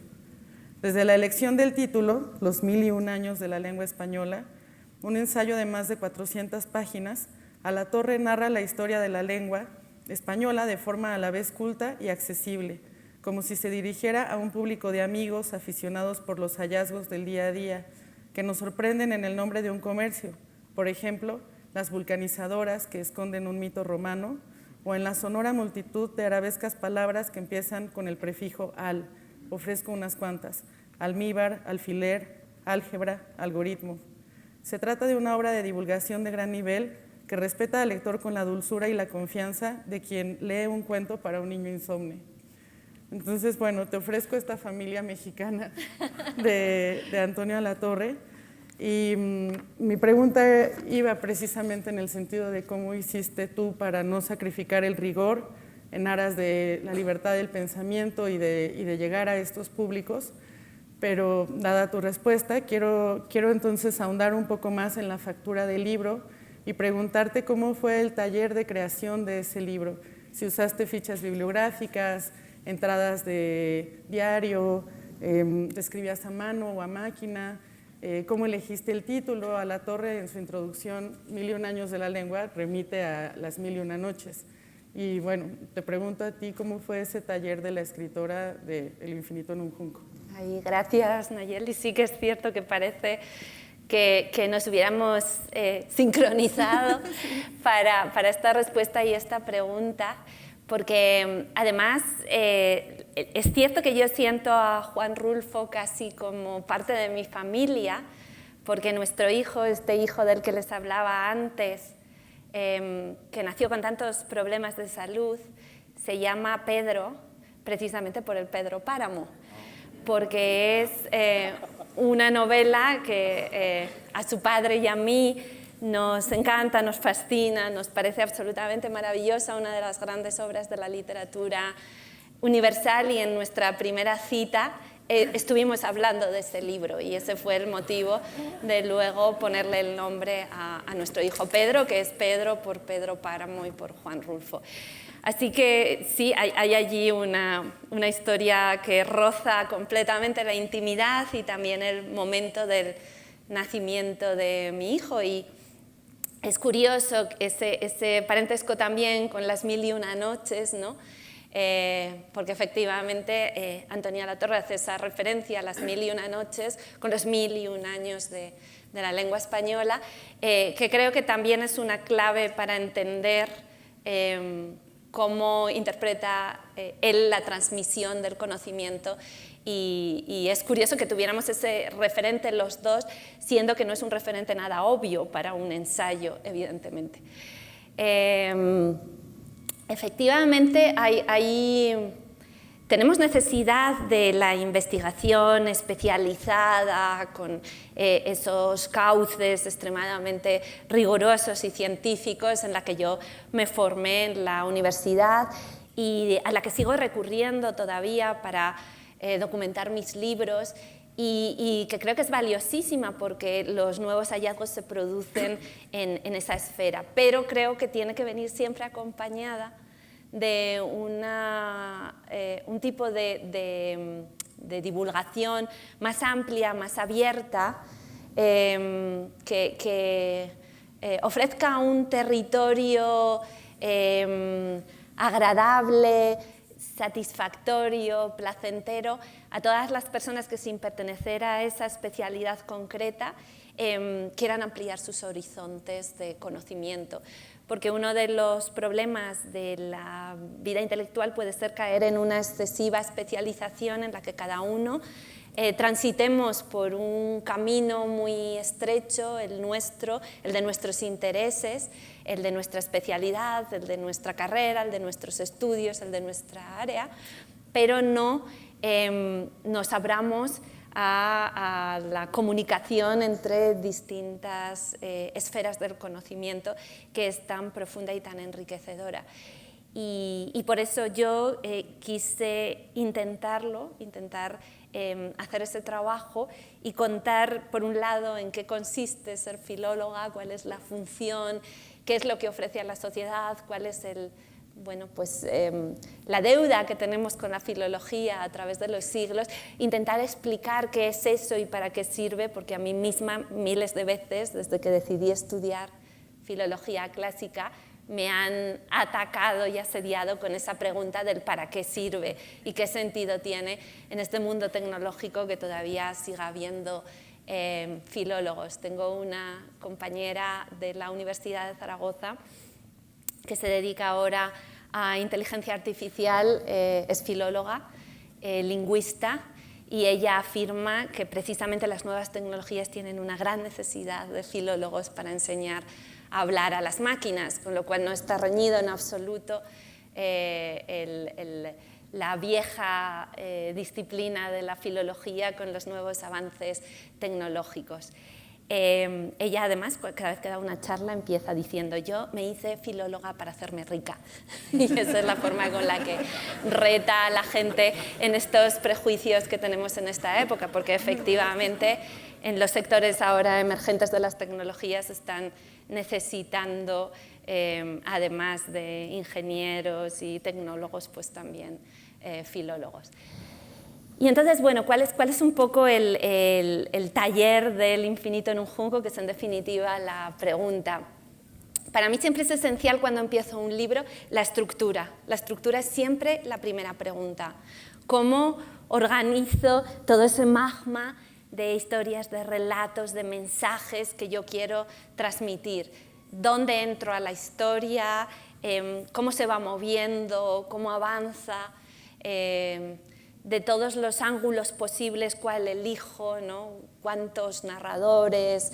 Desde la elección del título, Los 1001 años de la lengua española, un ensayo de más de 400 páginas, Alatorre narra la historia de la lengua española de forma a la vez culta y accesible, como si se dirigiera a un público de amigos aficionados por los hallazgos del día a día, que nos sorprenden en el nombre de un comercio, por ejemplo, las vulcanizadoras que esconden un mito romano, o en la sonora multitud de arabescas palabras que empiezan con el prefijo al. Ofrezco unas cuantas: almíbar, alfiler, álgebra, algoritmo. Se trata de una obra de divulgación de gran nivel que respeta al lector con la dulzura y la confianza de quien lee un cuento para un niño insomne. Entonces, bueno, te ofrezco esta familia mexicana de Antonio Alatorre, y mi pregunta iba precisamente en el sentido de cómo hiciste tú para no sacrificar el rigor en aras de la libertad del pensamiento y de llegar a estos públicos, pero dada tu respuesta, quiero entonces ahondar un poco más en la factura del libro y preguntarte cómo fue el taller de creación de ese libro. Si usaste fichas bibliográficas, entradas de diario, te escribías a mano o a máquina, cómo elegiste el título. A la Torre, en su introducción, 1001 años de la lengua, remite a las 1001 noches. Y bueno, te pregunto a ti, ¿cómo fue ese taller de la escritora de El infinito en un junco? Ay, gracias, Nayeli. Sí que es cierto que parece que nos hubiéramos sincronizado para esta respuesta y esta pregunta, porque además es cierto que yo siento a Juan Rulfo casi como parte de mi familia, porque nuestro hijo, este hijo del que les hablaba antes, que nació con tantos problemas de salud, se llama Pedro, precisamente por el Pedro Páramo, porque es una novela que a su padre y a mí nos encanta, nos fascina, nos parece absolutamente maravillosa, una de las grandes obras de la literatura universal, y en nuestra primera cita estuvimos hablando de ese libro y ese fue el motivo de luego ponerle el nombre a nuestro hijo Pedro, que es Pedro por Pedro Páramo y por Juan Rulfo. Así que sí, hay allí una historia que roza completamente la intimidad y también el momento del nacimiento de mi hijo. Y es curioso ese parentesco también con las 1001 noches, ¿no? Porque efectivamente Antonia Latorre hace esa referencia a las 1001 noches con los 1001 años de la lengua española, que creo que también es una clave para entender cómo interpreta él la transmisión del conocimiento, y es curioso que tuviéramos ese referente los dos, siendo que no es un referente nada obvio para un ensayo, evidentemente. Efectivamente, tenemos necesidad de la investigación especializada con esos cauces extremadamente rigurosos y científicos en la que yo me formé en la universidad y a la que sigo recurriendo todavía para documentar mis libros, y que creo que es valiosísima porque los nuevos hallazgos se producen en esa esfera, pero creo que tiene que venir siempre acompañada de un tipo de divulgación más amplia, más abierta, que ofrezca un territorio agradable, satisfactorio, placentero a todas las personas que, sin pertenecer a esa especialidad concreta, quieran ampliar sus horizontes de conocimiento. Porque uno de los problemas de la vida intelectual puede ser caer en una excesiva especialización en la que cada uno transitemos por un camino muy estrecho, el nuestro, el de nuestros intereses, el de nuestra especialidad, el de nuestra carrera, el de nuestros estudios, el de nuestra área, pero no nos abramos a la comunicación entre distintas esferas del conocimiento, que es tan profunda y tan enriquecedora. Y por eso yo quise intentar hacer ese trabajo y contar, por un lado, en qué consiste ser filóloga, cuál es la función, qué es lo que ofrece a la sociedad, cuál es la deuda que tenemos con la filología a través de los siglos, intentar explicar qué es eso y para qué sirve, porque a mí misma miles de veces, desde que decidí estudiar filología clásica, me han atacado y asediado con esa pregunta del para qué sirve y qué sentido tiene en este mundo tecnológico que todavía siga habiendo filólogos. Tengo una compañera de la Universidad de Zaragoza que se dedica ahora a inteligencia artificial, es filóloga, lingüista, y ella afirma que precisamente las nuevas tecnologías tienen una gran necesidad de filólogos para enseñar a hablar a las máquinas, con lo cual no está reñido en absoluto la vieja disciplina de la filología con los nuevos avances tecnológicos. Ella además, cada vez que da una charla, empieza diciendo: yo me hice filóloga para hacerme rica. Y esa es la forma con la que reta a la gente en estos prejuicios que tenemos en esta época, porque efectivamente en los sectores ahora emergentes de las tecnologías están necesitando, además de ingenieros y tecnólogos, pues también filólogos. Y entonces, bueno, ¿cuál es un poco el taller del infinito en un junco? Que es en definitiva la pregunta. Para mí siempre es esencial cuando empiezo un libro la estructura. La estructura es siempre la primera pregunta. ¿Cómo organizo todo ese magma de historias, de relatos, de mensajes que yo quiero transmitir? ¿Dónde entro a la historia? ¿Cómo se va moviendo? ¿Cómo avanza? De todos los ángulos posibles, cuál elijo, ¿no? Cuántos narradores,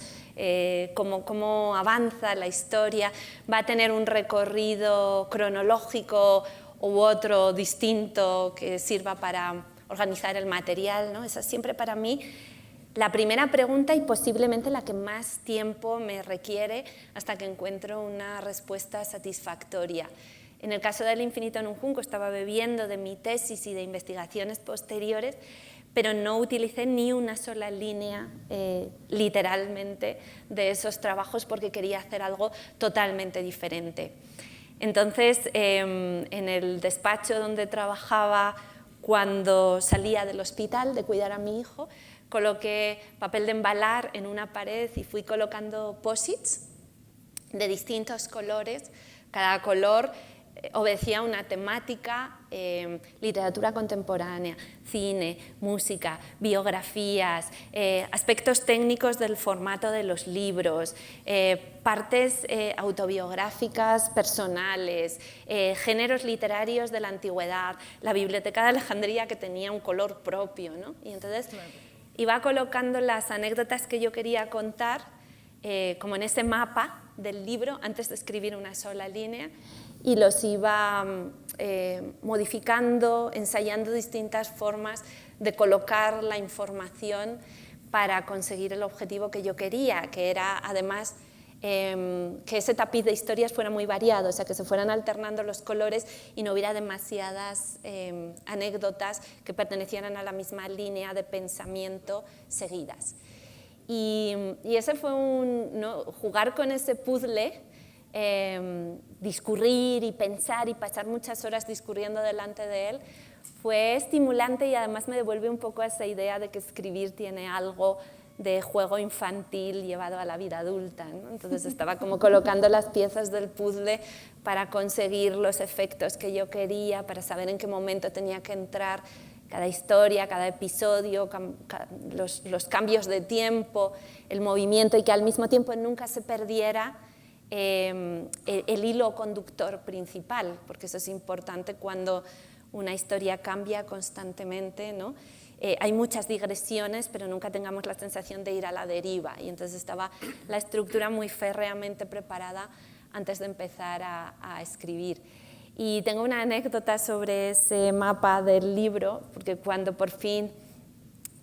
cómo avanza la historia, va a tener un recorrido cronológico u otro distinto que sirva para organizar el material, ¿no? Esa es siempre para mí la primera pregunta y posiblemente la que más tiempo me requiere hasta que encuentro una respuesta satisfactoria. En el caso del infinito en un junco estaba bebiendo de mi tesis y de investigaciones posteriores, pero no utilicé ni una sola línea, literalmente, de esos trabajos porque quería hacer algo totalmente diferente. Entonces, en el despacho donde trabajaba cuando salía del hospital de cuidar a mi hijo, coloqué papel de embalar en una pared y fui colocando posits de distintos colores. Cada color obedecía una temática: literatura contemporánea, cine, música, biografías, aspectos técnicos del formato de los libros, partes autobiográficas personales, géneros literarios de la antigüedad, la Biblioteca de Alejandría, que tenía un color propio, ¿no? Y entonces iba colocando las anécdotas que yo quería contar, como en ese mapa del libro, antes de escribir una sola línea, y los iba modificando, ensayando distintas formas de colocar la información para conseguir el objetivo que yo quería, que era además que ese tapiz de historias fuera muy variado, o sea, que se fueran alternando los colores y no hubiera demasiadas anécdotas que pertenecieran a la misma línea de pensamiento seguidas. Y ese fue ¿no? Jugar con ese puzzle, discurrir y pensar y pasar muchas horas discurriendo delante de él, fue estimulante y además me devuelve un poco a esa idea de que escribir tiene algo de juego infantil llevado a la vida adulta, ¿no? Entonces estaba como colocando las piezas del puzzle para conseguir los efectos que yo quería, para saber en qué momento tenía que entrar cada historia, cada episodio, los cambios de tiempo, el movimiento, y que al mismo tiempo nunca se perdiera el hilo conductor principal, porque eso es importante cuando una historia cambia constantemente, ¿no? Hay muchas digresiones, pero nunca tengamos la sensación de ir a la deriva, y entonces estaba la estructura muy férreamente preparada antes de empezar a escribir. Y tengo una anécdota sobre ese mapa del libro, porque cuando por fin,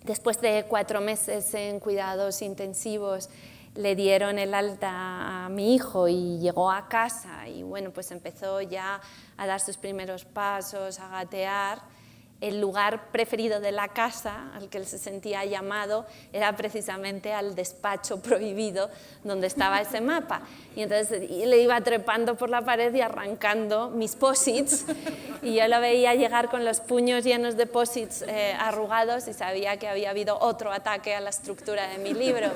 después de 4 meses en cuidados intensivos, le dieron el alta a mi hijo y llegó a casa y bueno, pues empezó ya a dar sus primeros pasos, a gatear, el lugar preferido de la casa al que él se sentía llamado era precisamente al despacho prohibido donde estaba ese mapa. Y entonces le iba trepando por la pared y arrancando mis posits, y yo lo veía llegar con los puños llenos de posits arrugados y sabía que había habido otro ataque a la estructura de mi libro.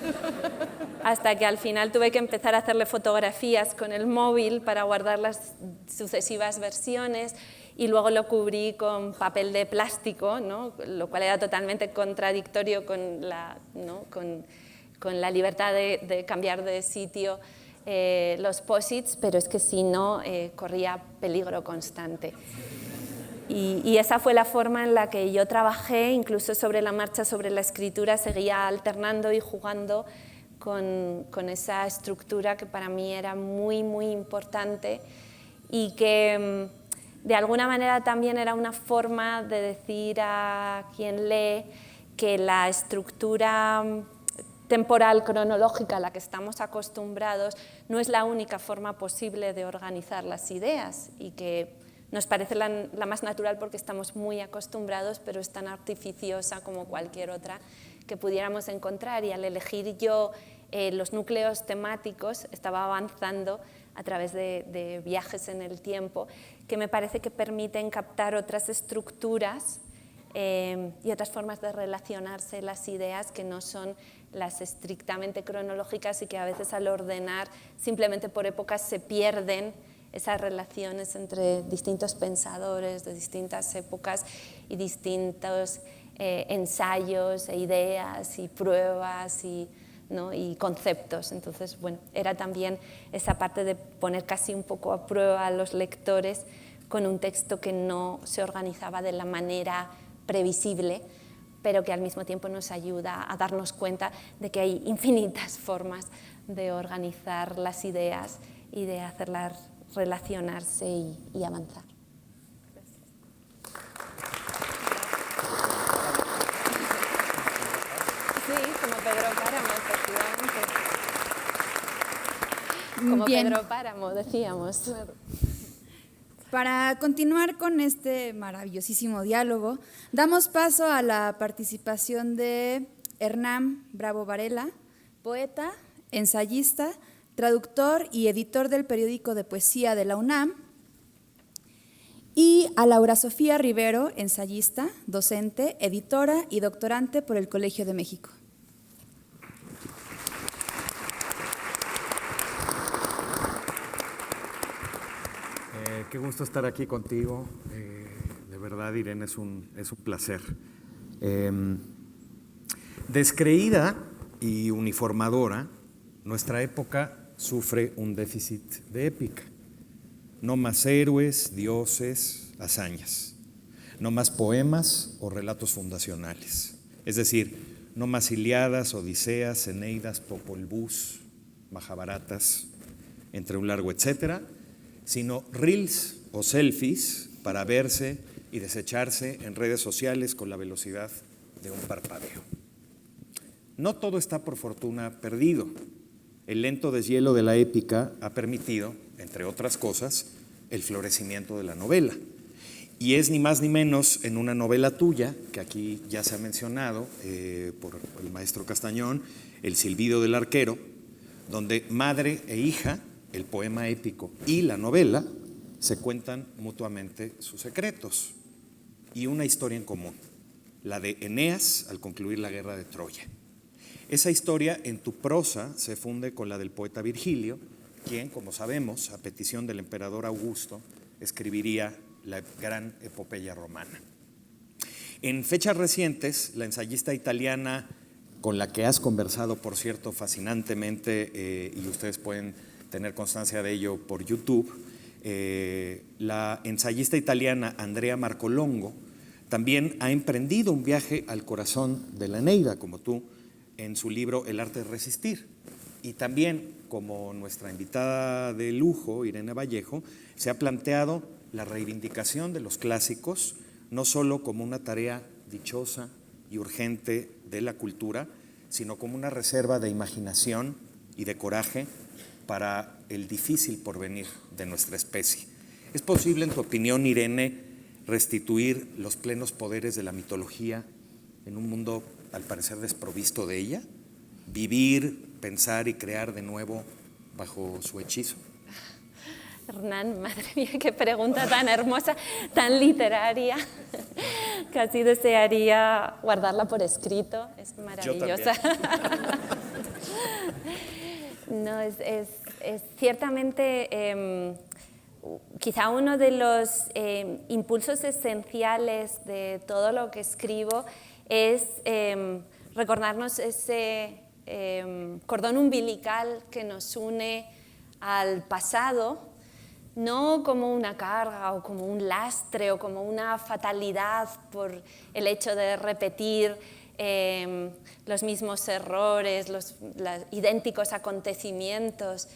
Hasta que al final tuve que empezar a hacerle fotografías con el móvil para guardar las sucesivas versiones, y luego lo cubrí con papel de plástico, ¿no? Lo cual era totalmente contradictorio con la, ¿no? con la libertad de cambiar de sitio los posits, pero es que si no, corría peligro constante. Y esa fue la forma en la que yo trabajé, incluso sobre la marcha, sobre la escritura, seguía alternando y jugando con esa estructura que para mí era muy, muy importante, y que de alguna manera también era una forma de decir a quien lee que la estructura temporal, cronológica a la que estamos acostumbrados, no es la única forma posible de organizar las ideas y que nos parece la más natural porque estamos muy acostumbrados, pero es tan artificiosa como cualquier otra que pudiéramos encontrar. Y al elegir yo los núcleos temáticos, estaba avanzando a través de viajes en el tiempo, que me parece que permiten captar otras estructuras y otras formas de relacionarse las ideas que no son las estrictamente cronológicas y que a veces al ordenar simplemente por épocas se pierden esas relaciones entre distintos pensadores de distintas épocas y distintos ensayos e ideas y pruebas y conceptos. Entonces, bueno, era también esa parte de poner casi un poco a prueba a los lectores con un texto que no se organizaba de la manera previsible, pero que al mismo tiempo nos ayuda a darnos cuenta de que hay infinitas formas de organizar las ideas y de hacerlas relacionarse y avanzar. Sí, como Pedro Páramo, efectivamente. Como Bien. Pedro Páramo, decíamos. Para continuar con este maravillosísimo diálogo, damos paso a la participación de Hernán Bravo Varela, poeta, ensayista, traductor y editor del periódico de poesía de la UNAM, y a Laura Sofía Rivero, ensayista, docente, editora y doctorante por el Colegio de México. Qué gusto estar aquí contigo. De verdad, Irene, es un placer. Descreída y uniformadora, nuestra época sufre un déficit de épica. No más héroes, dioses, hazañas. No más poemas o relatos fundacionales. Es decir, no más Ilíadas, Odiseas, Eneidas, Popol Vuh, Mahabharatas, entre un largo etcétera, sino reels o selfies para verse y desecharse en redes sociales con la velocidad de un parpadeo. No todo está por fortuna perdido. El lento deshielo de la épica ha permitido, entre otras cosas, el florecimiento de la novela. Y es ni más ni menos en una novela tuya, que aquí ya se ha mencionado por el maestro Castañón, El silbido del arquero, donde madre e hija, el poema épico y la novela, se cuentan mutuamente sus secretos y una historia en común, la de Eneas al concluir la guerra de Troya. Esa historia en tu prosa se funde con la del poeta Virgilio, quien, como sabemos, a petición del emperador Augusto, escribiría la gran epopeya romana. En fechas recientes, la ensayista italiana, con la que has conversado, por cierto, fascinantemente, y ustedes pueden tener constancia de ello por YouTube, la ensayista italiana Andrea Marcolongo también ha emprendido un viaje al corazón de la Eneida, como tú, en su libro El arte de resistir. Y también, como nuestra invitada de lujo, Irene Vallejo, se ha planteado la reivindicación de los clásicos, no solo como una tarea dichosa y urgente de la cultura, sino como una reserva de imaginación y de coraje para el difícil porvenir de nuestra especie. ¿Es posible, en tu opinión, Irene, restituir los plenos poderes de la mitología en un mundo, al parecer, desprovisto de ella? ¿Vivir, pensar y crear de nuevo bajo su hechizo? Hernán, madre mía, qué pregunta tan hermosa, tan literaria. Casi desearía guardarla por escrito, es maravillosa. No, es ciertamente quizá uno de los impulsos esenciales de todo lo que escribo es recordarnos ese cordón umbilical que nos une al pasado, no como una carga o como un lastre o como una fatalidad por el hecho de repetir los mismos errores, los idénticos acontecimientos,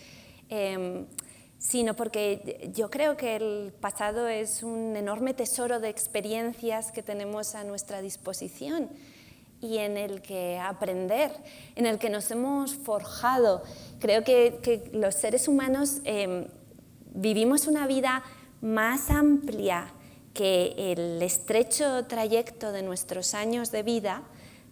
sino porque yo creo que el pasado es un enorme tesoro de experiencias que tenemos a nuestra disposición y en el que aprender, en el que nos hemos forjado. Creo que los seres humanos vivimos una vida más amplia que el estrecho trayecto de nuestros años de vida,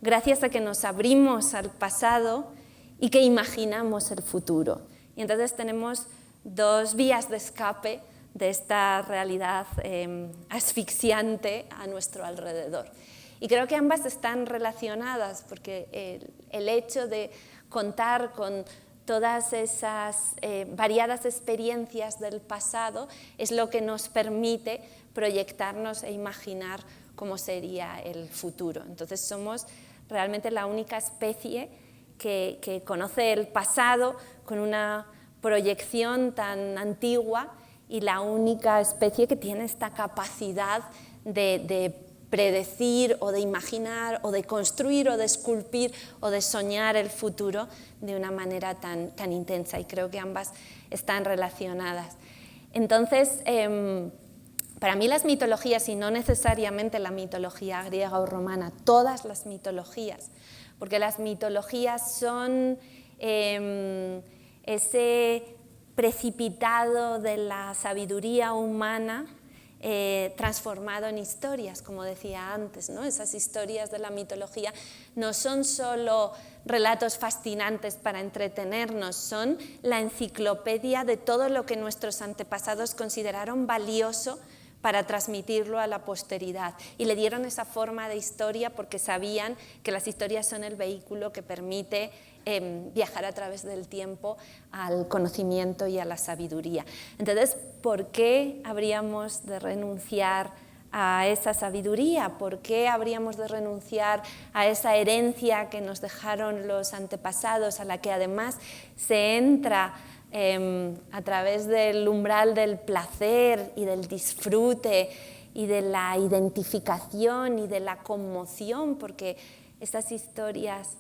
gracias a que nos abrimos al pasado y que imaginamos el futuro. Y entonces tenemos dos vías de escape de esta realidad asfixiante a nuestro alrededor. Y creo que ambas están relacionadas, porque el hecho de contar con todas esas variadas experiencias del pasado es lo que nos permite proyectarnos e imaginar cómo sería el futuro. Entonces somos realmente la única especie que conoce el pasado con una proyección tan antigua y la única especie que tiene esta capacidad de predecir o de imaginar o de construir o de esculpir o de soñar el futuro de una manera tan intensa, y creo que ambas están relacionadas. Entonces, para mí las mitologías, y no necesariamente la mitología griega o romana, todas las mitologías, porque las mitologías son ese precipitado de la sabiduría humana transformado en historias, como decía antes, ¿no? Esas historias de la mitología no son solo relatos fascinantes para entretenernos, son la enciclopedia de todo lo que nuestros antepasados consideraron valioso para transmitirlo a la posteridad, y le dieron esa forma de historia porque sabían que las historias son el vehículo que permite viajar a través del tiempo al conocimiento y a la sabiduría. Entonces, ¿por qué habríamos de renunciar a esa sabiduría? ¿Por qué habríamos de renunciar a esa herencia que nos dejaron los antepasados, a la que además se entra a través del umbral del placer y del disfrute y de la identificación y de la conmoción? Porque estas historias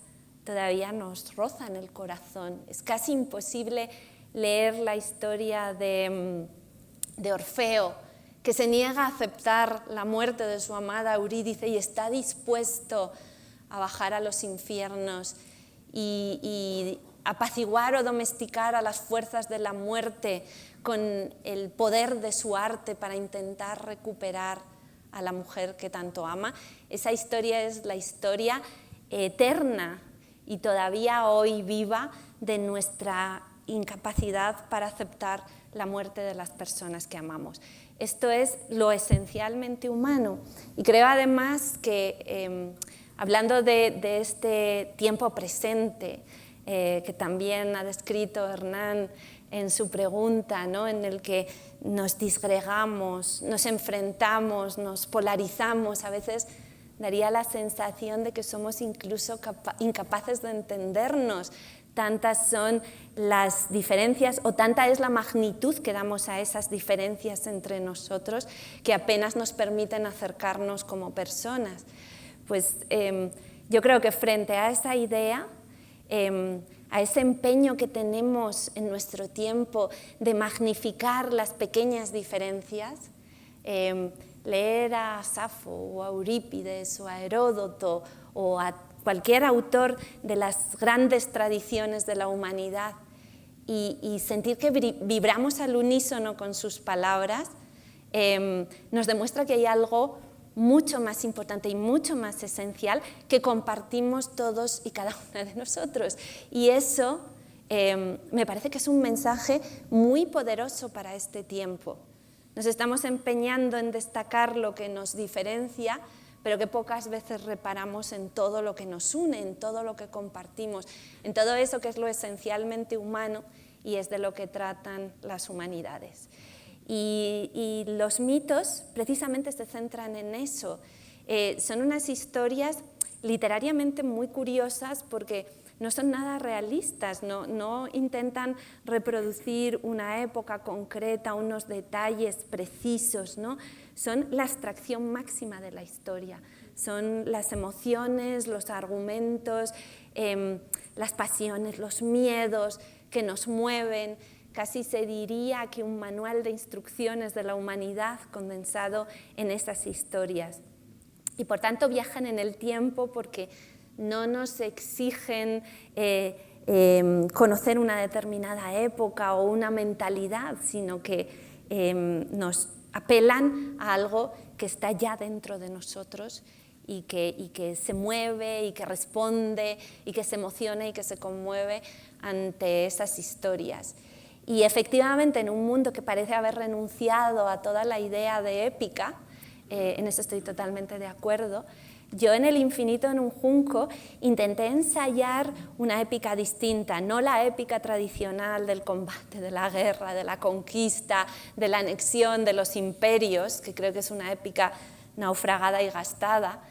todavía nos rozan el corazón. Es casi imposible leer la historia de Orfeo, que se niega a aceptar la muerte de su amada Eurídice y está dispuesto a bajar a los infiernos y apaciguar o domesticar a las fuerzas de la muerte con el poder de su arte para intentar recuperar a la mujer que tanto ama. Esa historia es la historia eterna y todavía hoy viva de nuestra incapacidad para aceptar la muerte de las personas que amamos. Esto es lo esencialmente humano, y creo además que hablando de este tiempo presente que también ha descrito Hernán en su pregunta, ¿no? En el que nos disgregamos, nos enfrentamos, nos polarizamos, a veces daría la sensación de que somos incluso incapaces de entendernos. Tantas son las diferencias o tanta es la magnitud que damos a esas diferencias entre nosotros que apenas nos permiten acercarnos como personas. Pues yo creo que frente a esa idea, a ese empeño que tenemos en nuestro tiempo de magnificar las pequeñas diferencias, leer a Safo o a Eurípides o a Heródoto o a cualquier autor de las grandes tradiciones de la humanidad y sentir que vibramos al unísono con sus palabras, nos demuestra que hay algo mucho más importante y mucho más esencial que compartimos todos y cada uno de nosotros. Y eso me parece que es un mensaje muy poderoso para este tiempo. Nos estamos empeñando en destacar lo que nos diferencia, pero que pocas veces reparamos en todo lo que nos une, en todo lo que compartimos, en todo eso que es lo esencialmente humano y es de lo que tratan las humanidades. Y los mitos precisamente se centran en eso. Son unas historias literariamente muy curiosas porque no son nada realistas, no intentan reproducir una época concreta, unos detalles precisos, ¿no? Son la abstracción máxima de la historia, son las emociones, los argumentos, las pasiones, los miedos que nos mueven. Casi se diría que un manual de instrucciones de la humanidad condensado en esas historias. Y por tanto viajan en el tiempo porque no nos exigen conocer una determinada época o una mentalidad, sino que nos apelan a algo que está ya dentro de nosotros y que se mueve y que responde y que se emociona y que se conmueve ante esas historias. Y efectivamente, en un mundo que parece haber renunciado a toda la idea de épica, en eso estoy totalmente de acuerdo, yo en El infinito en un junco intenté ensayar una épica distinta, no la épica tradicional del combate, de la guerra, de la conquista, de la anexión, de los imperios, que creo que es una épica naufragada y gastada,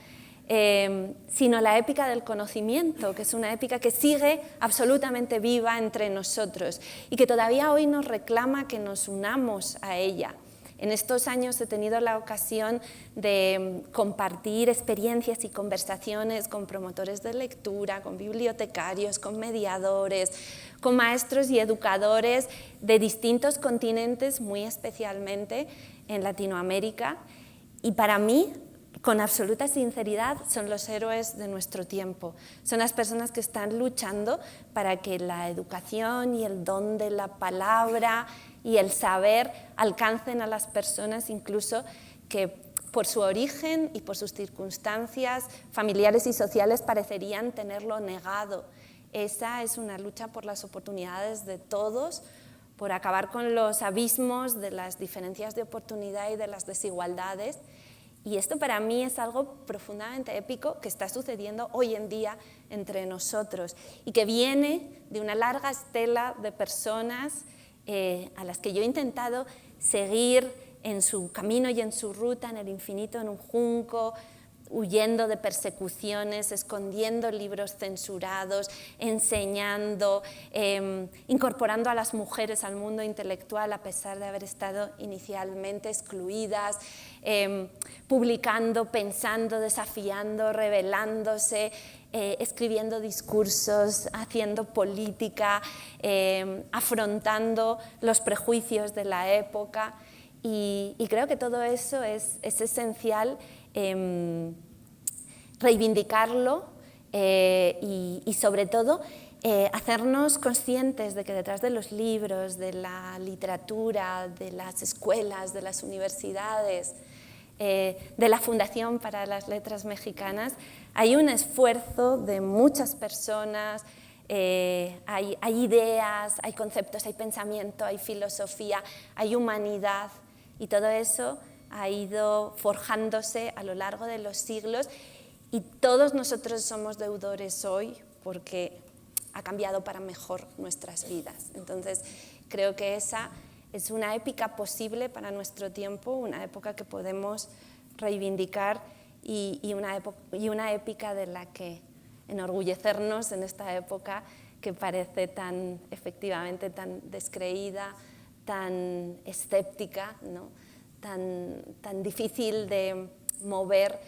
sino la épica del conocimiento, que es una épica que sigue absolutamente viva entre nosotros y que todavía hoy nos reclama que nos unamos a ella. En estos años he tenido la ocasión de compartir experiencias y conversaciones con promotores de lectura, con bibliotecarios, con mediadores, con maestros y educadores de distintos continentes, muy especialmente en Latinoamérica. Y para mí, con absoluta sinceridad, son los héroes de nuestro tiempo. Son las personas que están luchando para que la educación y el don de la palabra y el saber alcancen a las personas incluso que por su origen y por sus circunstancias familiares y sociales parecerían tenerlo negado. Esa es una lucha por las oportunidades de todos, por acabar con los abismos de las diferencias de oportunidad y de las desigualdades. Y esto para mí es algo profundamente épico que está sucediendo hoy en día entre nosotros y que viene de una larga estela de personas a las que yo he intentado seguir en su camino y en su ruta, en El infinito en un junco, huyendo de persecuciones, escondiendo libros censurados, enseñando, incorporando a las mujeres al mundo intelectual a pesar de haber estado inicialmente excluidas, publicando, pensando, desafiando, rebelándose, escribiendo discursos, haciendo política, afrontando los prejuicios de la época. Y creo que todo eso es esencial reivindicarlo y sobre todo hacernos conscientes de que detrás de los libros, de la literatura, de las escuelas, de las universidades, de la Fundación para las Letras Mexicanas, hay un esfuerzo de muchas personas, hay ideas, hay conceptos, hay pensamiento, hay filosofía, hay humanidad y todo eso ha ido forjándose a lo largo de los siglos y todos nosotros somos deudores hoy porque ha cambiado para mejor nuestras vidas. Entonces, creo que esa es una épica posible para nuestro tiempo, una época que podemos reivindicar y una épica de la que enorgullecernos en esta época que parece tan, efectivamente, tan descreída, tan escéptica, ¿no? tan difícil de mover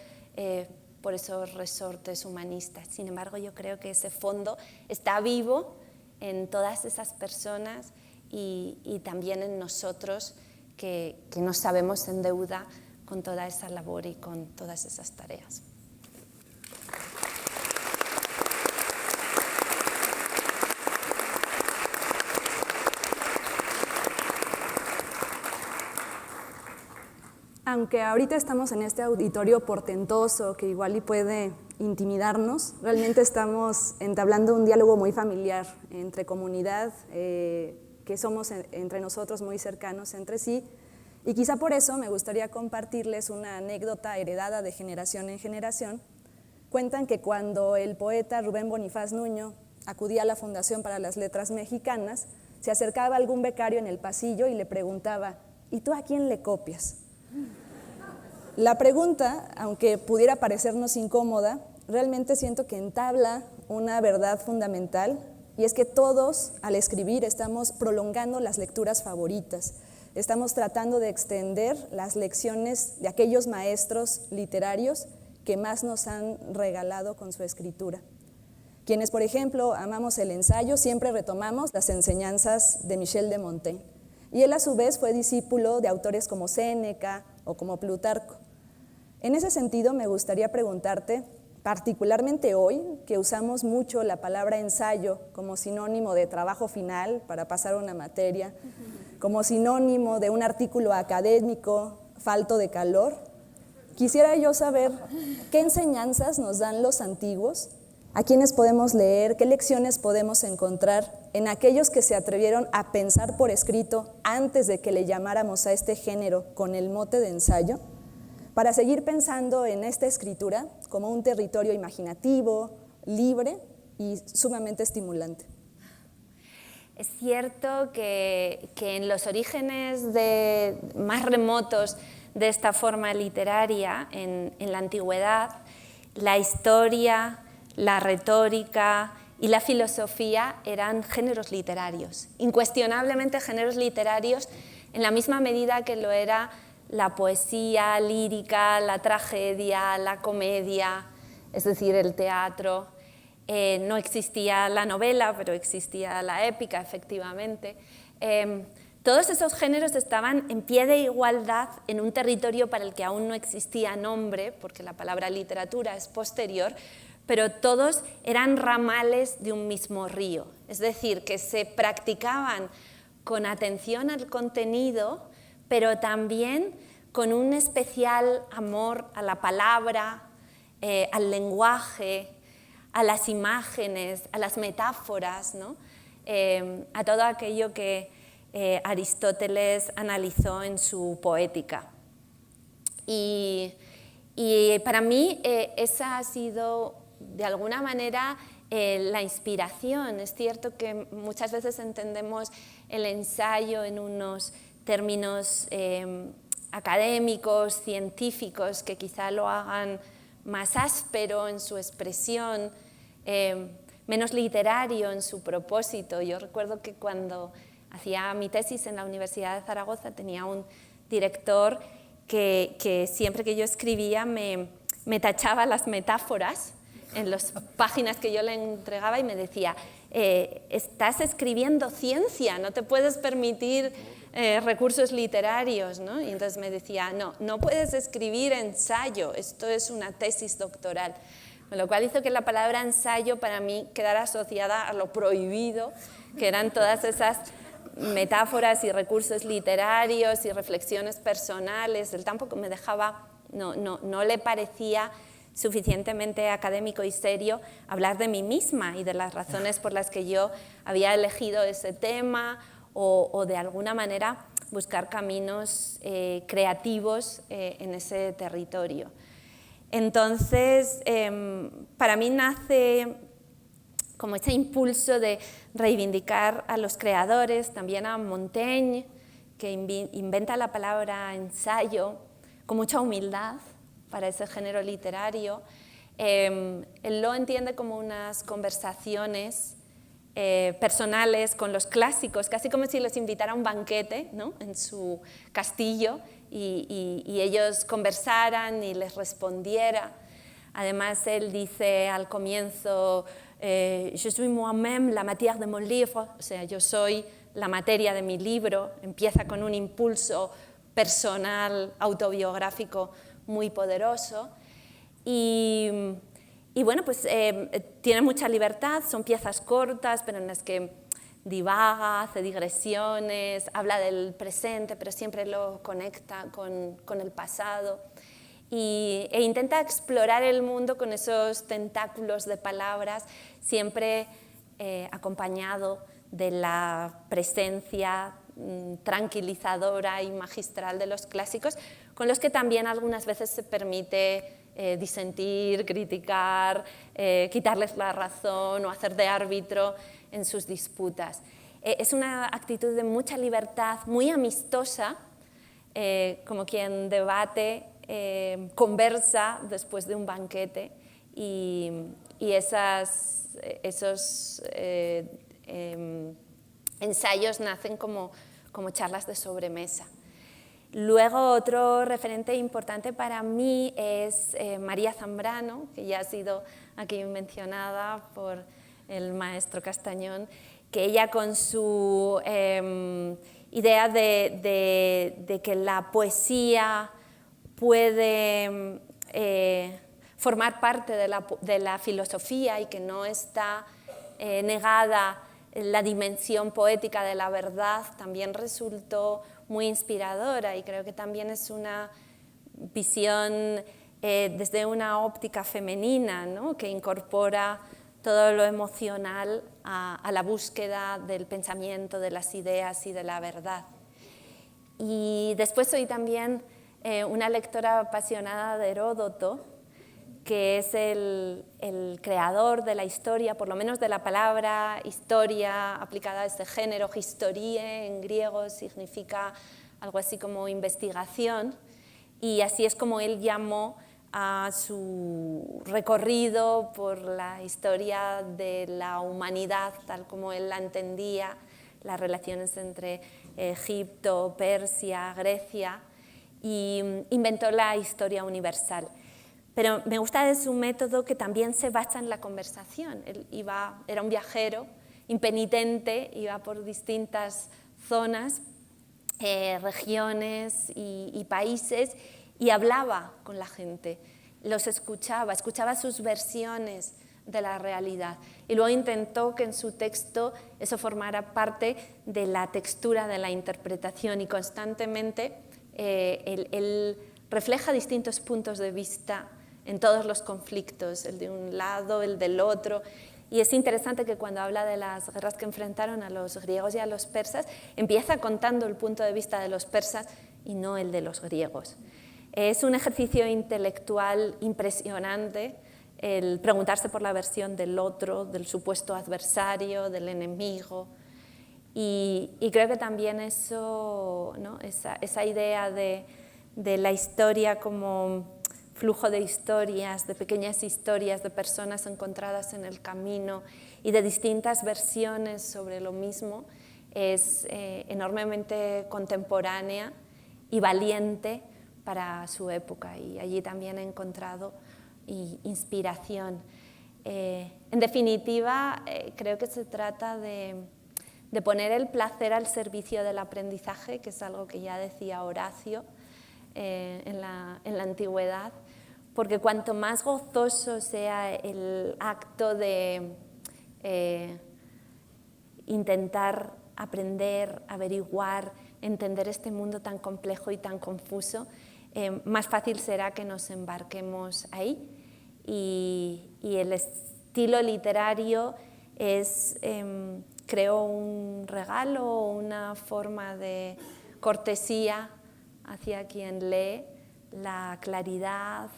por esos resortes humanistas. Sin embargo, yo creo que ese fondo está vivo en todas esas personas y también en nosotros que nos sabemos en deuda con toda esa labor y con todas esas tareas. Aunque ahorita estamos en este auditorio portentoso que igual y puede intimidarnos, realmente estamos entablando un diálogo muy familiar entre comunidad, que somos entre nosotros muy cercanos entre sí, y quizá por eso me gustaría compartirles una anécdota heredada de generación en generación. Cuentan que cuando el poeta Rubén Bonifaz Nuño acudía a la Fundación para las Letras Mexicanas, se acercaba algún becario en el pasillo y le preguntaba, ¿y tú a quién le copias? La pregunta, aunque pudiera parecernos incómoda, realmente siento que entabla una verdad fundamental, y es que todos, al escribir, estamos prolongando las lecturas favoritas, estamos tratando de extender las lecciones de aquellos maestros literarios que más nos han regalado con su escritura. Quienes, por ejemplo, amamos el ensayo, siempre retomamos las enseñanzas de Michel de Montaigne, y él a su vez fue discípulo de autores como Séneca o como Plutarco. En ese sentido, me gustaría preguntarte, particularmente hoy, que usamos mucho la palabra ensayo como sinónimo de trabajo final para pasar una materia, como sinónimo de un artículo académico falto de calor, quisiera yo saber qué enseñanzas nos dan los antiguos, a quiénes podemos leer, qué lecciones podemos encontrar en aquellos que se atrevieron a pensar por escrito antes de que le llamáramos a este género con el mote de ensayo, para seguir pensando en esta escritura como un territorio imaginativo, libre y sumamente estimulante. Es cierto que en los orígenes más remotos de esta forma literaria, en la antigüedad, la historia, la retórica y la filosofía eran géneros literarios, incuestionablemente géneros literarios en la misma medida que lo era la poesía lírica, la tragedia, la comedia, es decir, el teatro. No existía la novela, pero existía la épica, efectivamente. Todos esos géneros estaban en pie de igualdad en un territorio para el que aún no existía nombre, porque la palabra literatura es posterior, pero todos eran ramales de un mismo río, es decir, que se practicaban con atención al contenido, pero también con un especial amor a la palabra, al lenguaje, a las imágenes, a las metáforas, ¿no? A todo aquello que Aristóteles analizó en su Poética. Y para mí esa ha sido, de alguna manera, la inspiración. Es cierto que muchas veces entendemos el ensayo en unos términos académicos, científicos, que quizá lo hagan más áspero en su expresión, menos literario en su propósito. Yo recuerdo que cuando hacía mi tesis en la Universidad de Zaragoza tenía un director que siempre que yo escribía me tachaba las metáforas en las páginas que yo le entregaba y me decía, estás escribiendo ciencia, no te puedes permitir recursos literarios, ¿no? Y entonces me decía, no puedes escribir ensayo, esto es una tesis doctoral. Con lo cual hizo que la palabra ensayo para mí quedara asociada a lo prohibido, que eran todas esas metáforas y recursos literarios y reflexiones personales. Él tampoco me dejaba, no le parecía suficientemente académico y serio hablar de mí misma y de las razones por las que yo había elegido ese tema o de alguna manera buscar caminos creativos en ese territorio. Entonces, para mí nace como ese impulso de reivindicar a los creadores, también a Montaigne, que inventa la palabra ensayo con mucha humildad para ese género literario. Él lo entiende como unas conversaciones personales con los clásicos, casi como si los invitara a un banquete, ¿no? En su castillo y ellos conversaran y les respondiera. Además, él dice al comienzo, je suis moi-même la matière de mon livre, o sea, yo soy la materia de mi libro. Empieza con un impulso personal, autobiográfico muy poderoso. Y bueno, pues tiene mucha libertad, son piezas cortas, pero en las que divaga, hace digresiones, habla del presente, pero siempre lo conecta con el pasado. E intenta explorar el mundo con esos tentáculos de palabras, siempre acompañado de la presencia tranquilizadora y magistral de los clásicos, con los que también algunas veces se permite disentir, criticar, quitarles la razón o hacer de árbitro en sus disputas. Es una actitud de mucha libertad, muy amistosa, como quien debate, conversa después de un banquete y esos ensayos nacen como charlas de sobremesa. Luego, otro referente importante para mí es María Zambrano, que ya ha sido aquí mencionada por el maestro Castañón, que ella con su idea de que la poesía puede formar parte de la filosofía y que no está negada la dimensión poética de la verdad, también resultó muy inspiradora, y creo que también es una visión desde una óptica femenina, ¿no?, que incorpora todo lo emocional a la búsqueda del pensamiento, de las ideas y de la verdad. Y después soy también una lectora apasionada de Heródoto, que es el creador de la historia, por lo menos de la palabra historia aplicada a este género. Historie en griego significa algo así como investigación, y así es como él llamó a su recorrido por la historia de la humanidad, tal como él la entendía, las relaciones entre Egipto, Persia, Grecia, y inventó la historia universal. Pero me gusta de su método que también se basa en la conversación. Él era un viajero impenitente, iba por distintas zonas, regiones y países, y hablaba con la gente, los escuchaba sus versiones de la realidad, y luego intentó que en su texto eso formara parte de la textura de la interpretación, y constantemente él refleja distintos puntos de vista en todos los conflictos, el de un lado, el del otro. Y es interesante que cuando habla de las guerras que enfrentaron a los griegos y a los persas, empieza contando el punto de vista de los persas y no el de los griegos. Es un ejercicio intelectual impresionante el preguntarse por la versión del otro, del supuesto adversario, del enemigo. Y creo que también eso, ¿no?, esa idea de la historia como flujo de historias, de pequeñas historias, de personas encontradas en el camino y de distintas versiones sobre lo mismo, es enormemente contemporánea y valiente para su época, y allí también he encontrado inspiración. En definitiva, creo que se trata de poner el placer al servicio del aprendizaje, que es algo que ya decía Horacio en la antigüedad, porque cuanto más gozoso sea el acto de intentar aprender, averiguar, entender este mundo tan complejo y tan confuso, más fácil será que nos embarquemos ahí. Y el estilo literario es, creo, un regalo, una forma de cortesía hacia quien lee, la claridad,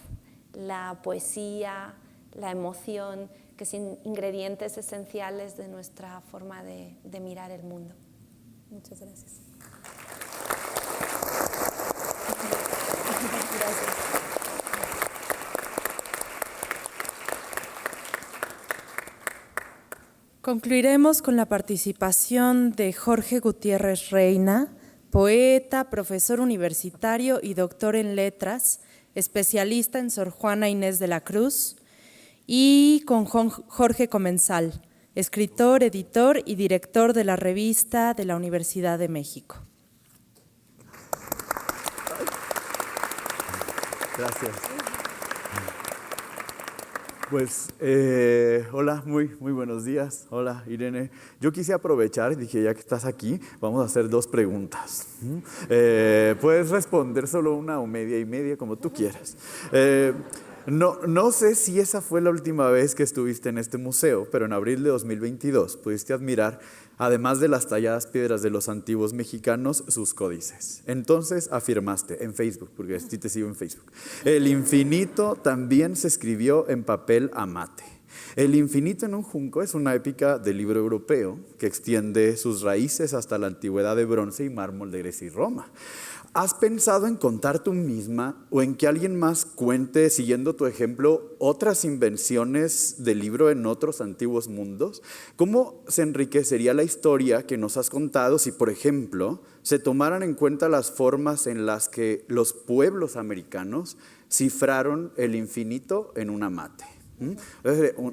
la poesía, la emoción, que son ingredientes esenciales de nuestra forma de mirar el mundo. Muchas gracias. Gracias. Concluiremos con la participación de Jorge Gutiérrez Reina, poeta, profesor universitario y doctor en letras, especialista en Sor Juana Inés de la Cruz, y con Jorge Comensal, escritor, editor y director de la revista de la Universidad de México. Gracias. Pues, hola, muy buenos días. Hola, Irene. Yo quise aprovechar, dije, ya que estás aquí, vamos a hacer 2 preguntas. Puedes responder solo una o media y media, como tú quieras. No sé si esa fue la última vez que estuviste en este museo, pero en abril de 2022 pudiste admirar, además de las talladas piedras de los antiguos mexicanos, sus códices. Entonces afirmaste en Facebook, porque a ti te sigo en Facebook, el infinito también se escribió en papel a mate. El infinito en un junco es una épica del libro europeo que extiende sus raíces hasta la antigüedad de bronce y mármol de Grecia y Roma. ¿Has pensado en contar tú misma o en que alguien más cuente, siguiendo tu ejemplo, otras invenciones del libro en otros antiguos mundos? ¿Cómo se enriquecería la historia que nos has contado si, por ejemplo, se tomaran en cuenta las formas en las que los pueblos americanos cifraron el infinito en una mate?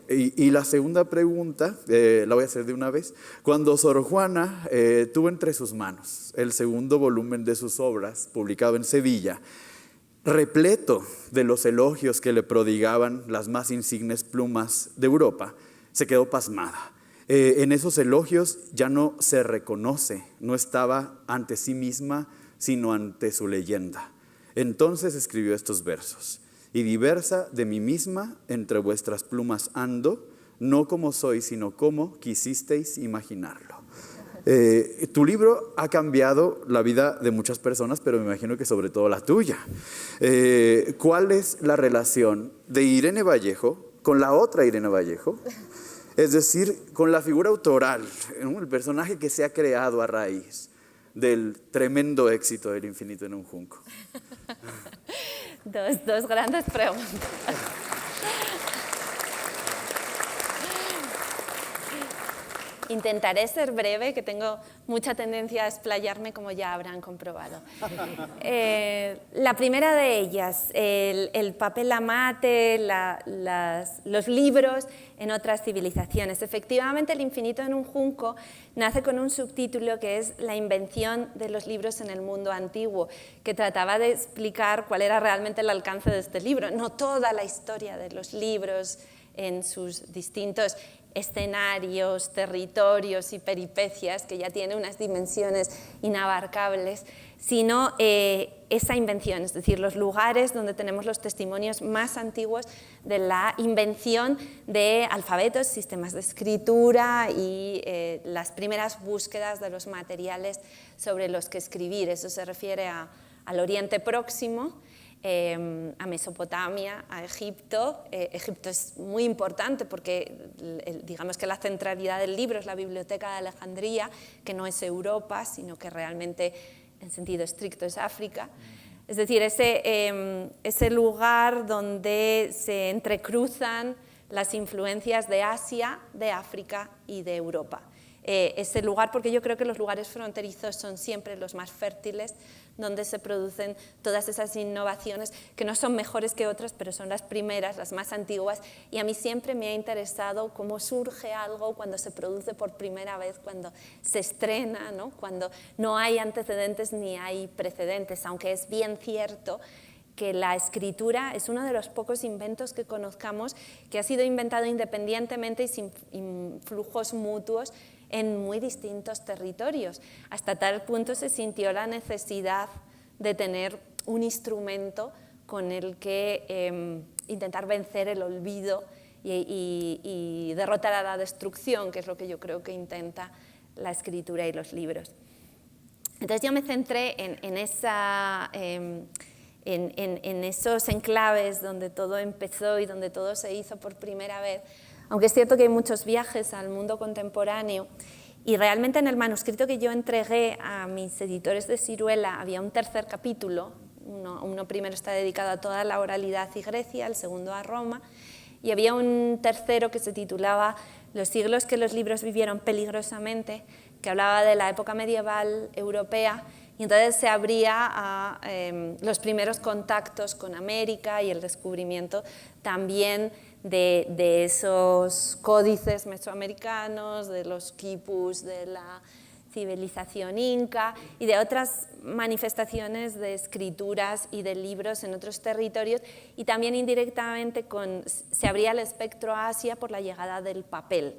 Y la segunda pregunta, la voy a hacer de una vez. Cuando Sor Juana tuvo entre sus manos el segundo volumen de sus obras, publicado en Sevilla, repleto de los elogios que le prodigaban las más insignes plumas de Europa, se quedó pasmada. En esos elogios ya no se reconoce, no estaba ante sí misma, sino ante su leyenda. Entonces escribió estos versos: y diversa de mí misma, entre vuestras plumas ando, no como soy, sino como quisisteis imaginarlo. Tu libro ha cambiado la vida de muchas personas, pero me imagino que sobre todo la tuya. ¿Cuál es la relación de Irene Vallejo con la otra Irene Vallejo? Es decir, con la figura autoral, ¿no? El personaje que se ha creado a raíz del tremendo éxito del Infinito en un Junco. Dos grandes preguntas. Intentaré ser breve, que tengo mucha tendencia a explayarme, como ya habrán comprobado. La primera de ellas, el papel amate, los libros en otras civilizaciones. Efectivamente, El Infinito en un Junco nace con un subtítulo que es La invención de los libros en el mundo antiguo, que trataba de explicar cuál era realmente el alcance de este libro, no toda la historia de los libros en sus distintos escenarios, territorios y peripecias, que ya tiene unas dimensiones inabarcables, sino esa invención, es decir, los lugares donde tenemos los testimonios más antiguos de la invención de alfabetos, sistemas de escritura y las primeras búsquedas de los materiales sobre los que escribir. Eso se refiere al Oriente Próximo, a Mesopotamia, a Egipto. Egipto es muy importante porque digamos que la centralidad del libro es la Biblioteca de Alejandría, que no es Europa, sino que realmente en sentido estricto es África. Es decir, ese lugar donde se entrecruzan las influencias de Asia, de África y de Europa. Ese lugar, porque yo creo que los lugares fronterizos son siempre los más fértiles, donde se producen todas esas innovaciones que no son mejores que otras, pero son las primeras, las más antiguas, y a mí siempre me ha interesado cómo surge algo cuando se produce por primera vez, cuando se estrena, ¿no? Cuando no hay antecedentes ni hay precedentes, aunque es bien cierto que la escritura es uno de los pocos inventos que conozcamos que ha sido inventado independientemente y sin influjos mutuos en muy distintos territorios. Hasta tal punto se sintió la necesidad de tener un instrumento con el que intentar vencer el olvido y derrotar a la destrucción, que es lo que yo creo que intenta la escritura y los libros. Entonces yo me centré en esos enclaves donde todo empezó y donde todo se hizo por primera vez, aunque es cierto que hay muchos viajes al mundo contemporáneo, y realmente en el manuscrito que yo entregué a mis editores de Siruela había un tercer capítulo. Uno primero está dedicado a toda la oralidad y Grecia, el segundo a Roma, y había un tercero que se titulaba Los siglos que los libros vivieron peligrosamente, que hablaba de la época medieval europea, y entonces se abría a los primeros contactos con América y el descubrimiento también de esos códices mesoamericanos, de los quipus, de la civilización inca y de otras manifestaciones de escrituras y de libros en otros territorios, y también indirectamente se abría el espectro a Asia por la llegada del papel,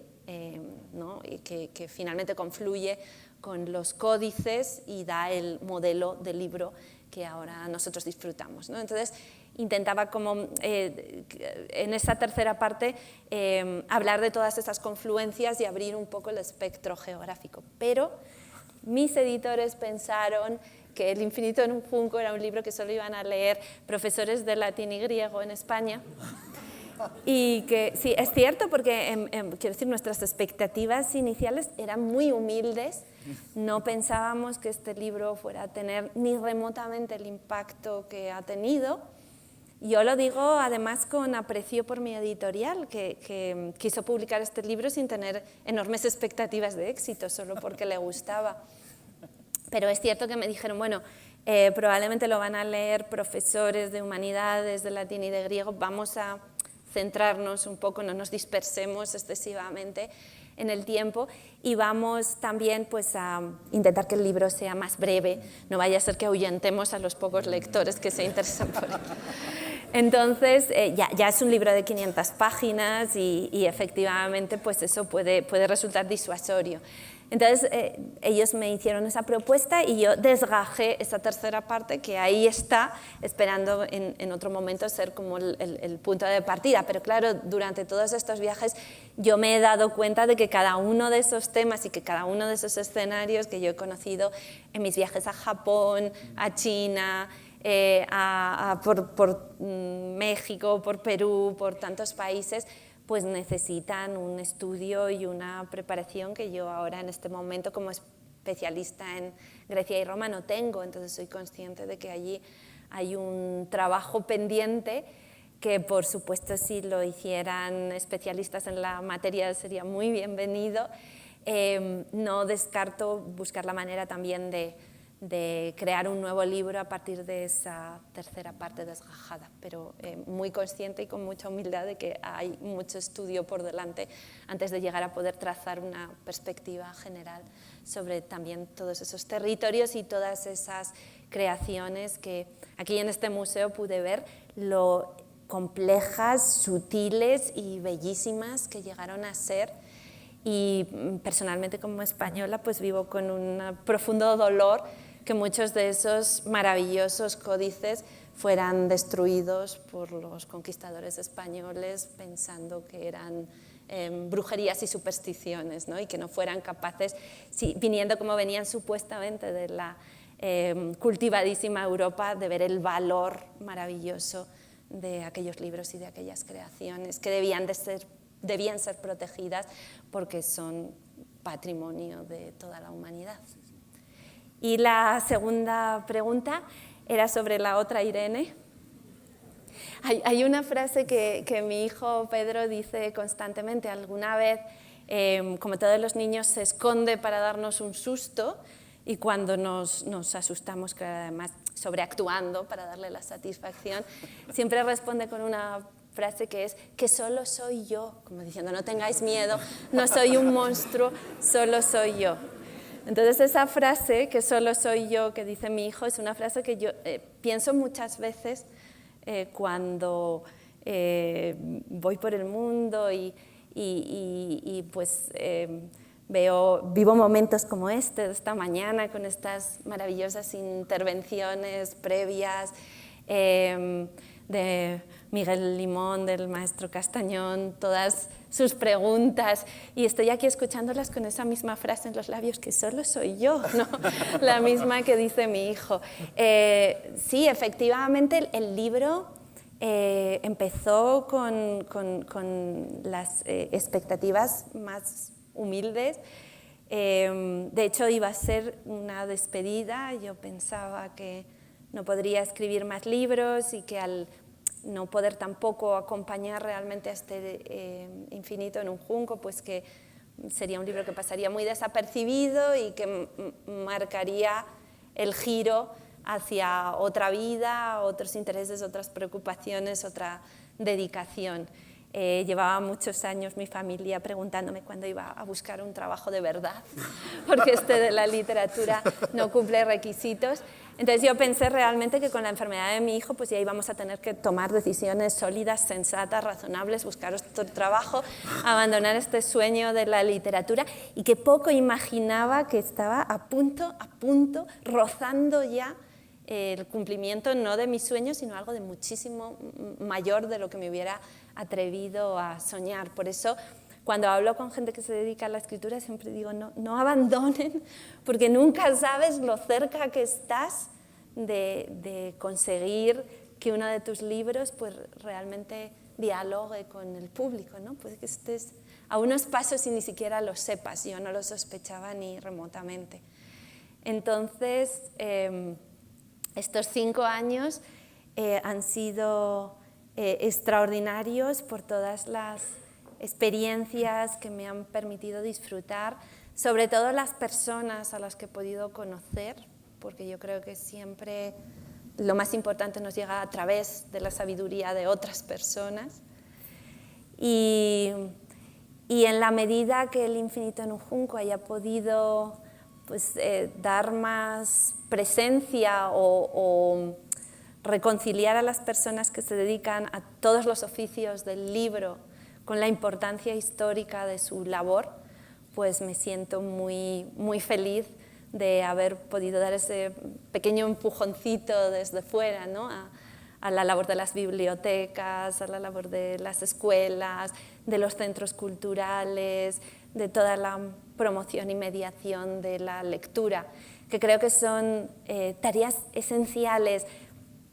¿no? Y que finalmente confluye con los códices y da el modelo de libro que ahora nosotros disfrutamos, ¿no? Entonces intentaba como en esa tercera parte hablar de todas esas confluencias y abrir un poco el espectro geográfico, pero mis editores pensaron que El Infinito en un Junco era un libro que solo iban a leer profesores de latín y griego en España. Y que sí, es cierto, porque quiero decir, nuestras expectativas iniciales eran muy humildes. No pensábamos que este libro fuera a tener ni remotamente el impacto que ha tenido. Yo lo digo además con aprecio por mi editorial, que quiso publicar este libro sin tener enormes expectativas de éxito, solo porque le gustaba. Pero es cierto que me dijeron, bueno, probablemente lo van a leer profesores de humanidades, de latín y de griego, vamos a centrarnos un poco, no nos dispersemos excesivamente en el tiempo, y vamos también pues, a intentar que el libro sea más breve, no vaya a ser que ahuyentemos a los pocos lectores que se interesan por él. Entonces, ya es un libro de 500 páginas y efectivamente pues eso puede resultar disuasorio. Entonces, ellos me hicieron esa propuesta y yo desgajé esa tercera parte que ahí está, esperando en otro momento ser como el punto de partida. Pero claro, durante todos estos viajes yo me he dado cuenta de que cada uno de esos temas y que cada uno de esos escenarios que yo he conocido en mis viajes a Japón, a China, por México, por Perú, por tantos países, pues necesitan un estudio y una preparación que yo ahora en este momento como especialista en Grecia y Roma no tengo. Entonces soy consciente de que allí hay un trabajo pendiente que por supuesto si lo hicieran especialistas en la materia sería muy bienvenido. No descarto buscar la manera también de crear un nuevo libro a partir de esa tercera parte desgajada, pero muy consciente y con mucha humildad de que hay mucho estudio por delante antes de llegar a poder trazar una perspectiva general sobre también todos esos territorios y todas esas creaciones que aquí en este museo pude ver lo complejas, sutiles y bellísimas que llegaron a ser. Y personalmente como española pues vivo con un profundo dolor que muchos de esos maravillosos códices fueran destruidos por los conquistadores españoles pensando que eran brujerías y supersticiones, ¿no? Y que no fueran capaces, viniendo como venían supuestamente de la cultivadísima Europa, de ver el valor maravilloso de aquellos libros y de aquellas creaciones que debían ser protegidas porque son patrimonio de toda la humanidad. Y la segunda pregunta era sobre la otra Irene. Hay una frase que mi hijo Pedro dice constantemente. Alguna vez, como todos los niños, se esconde para darnos un susto y cuando nos asustamos, que además sobreactuando para darle la satisfacción, siempre responde con una frase que es que solo soy yo, como diciendo no tengáis miedo, no soy un monstruo, solo soy yo. Entonces esa frase, que solo soy yo, que dice mi hijo, es una frase que yo pienso muchas veces cuando voy por el mundo y pues vivo momentos como de esta mañana, con estas maravillosas intervenciones previas de Miguel Limón, del maestro Castañón, todas sus preguntas, y estoy aquí escuchándolas con esa misma frase en los labios, que solo soy yo, ¿no? La misma que dice mi hijo. Sí, efectivamente, el libro empezó con las expectativas más humildes. De hecho, iba a ser una despedida. Yo pensaba que no podría escribir más libros y que al no poder tampoco acompañar realmente a este infinito en un junco, pues que sería un libro que pasaría muy desapercibido y que marcaría el giro hacia otra vida, otros intereses, otras preocupaciones, otra dedicación. Llevaba muchos años mi familia preguntándome cuándo iba a buscar un trabajo de verdad, porque de la literatura no cumple requisitos. Entonces yo pensé realmente que con la enfermedad de mi hijo pues ya íbamos a tener que tomar decisiones sólidas, sensatas, razonables, buscar otro trabajo, abandonar este sueño de la literatura, y que poco imaginaba que estaba a punto, rozando ya el cumplimiento no de mis sueños, sino algo de muchísimo mayor de lo que me hubiera atrevido a soñar. Por eso, cuando hablo con gente que se dedica a la escritura, siempre digo, no abandonen, porque nunca sabes lo cerca que estás de conseguir que uno de tus libros pues, realmente dialogue con el público, ¿no? Puede que estés a unos pasos y ni siquiera lo sepas. Yo no lo sospechaba ni remotamente. Entonces, estos 5 años han sido extraordinarios por todas las experiencias que me han permitido disfrutar, sobre todo las personas a las que he podido conocer, porque yo creo que siempre lo más importante nos llega a través de la sabiduría de otras personas. Y Y en la medida que el infinito en un junco haya podido pues, dar más presencia o reconciliar a las personas que se dedican a todos los oficios del libro con la importancia histórica de su labor, pues me siento muy, muy feliz de haber podido dar ese pequeño empujoncito desde fuera, ¿no? a la labor de las bibliotecas, a la labor de las escuelas, de los centros culturales, de toda la promoción y mediación de la lectura, que creo que son tareas esenciales,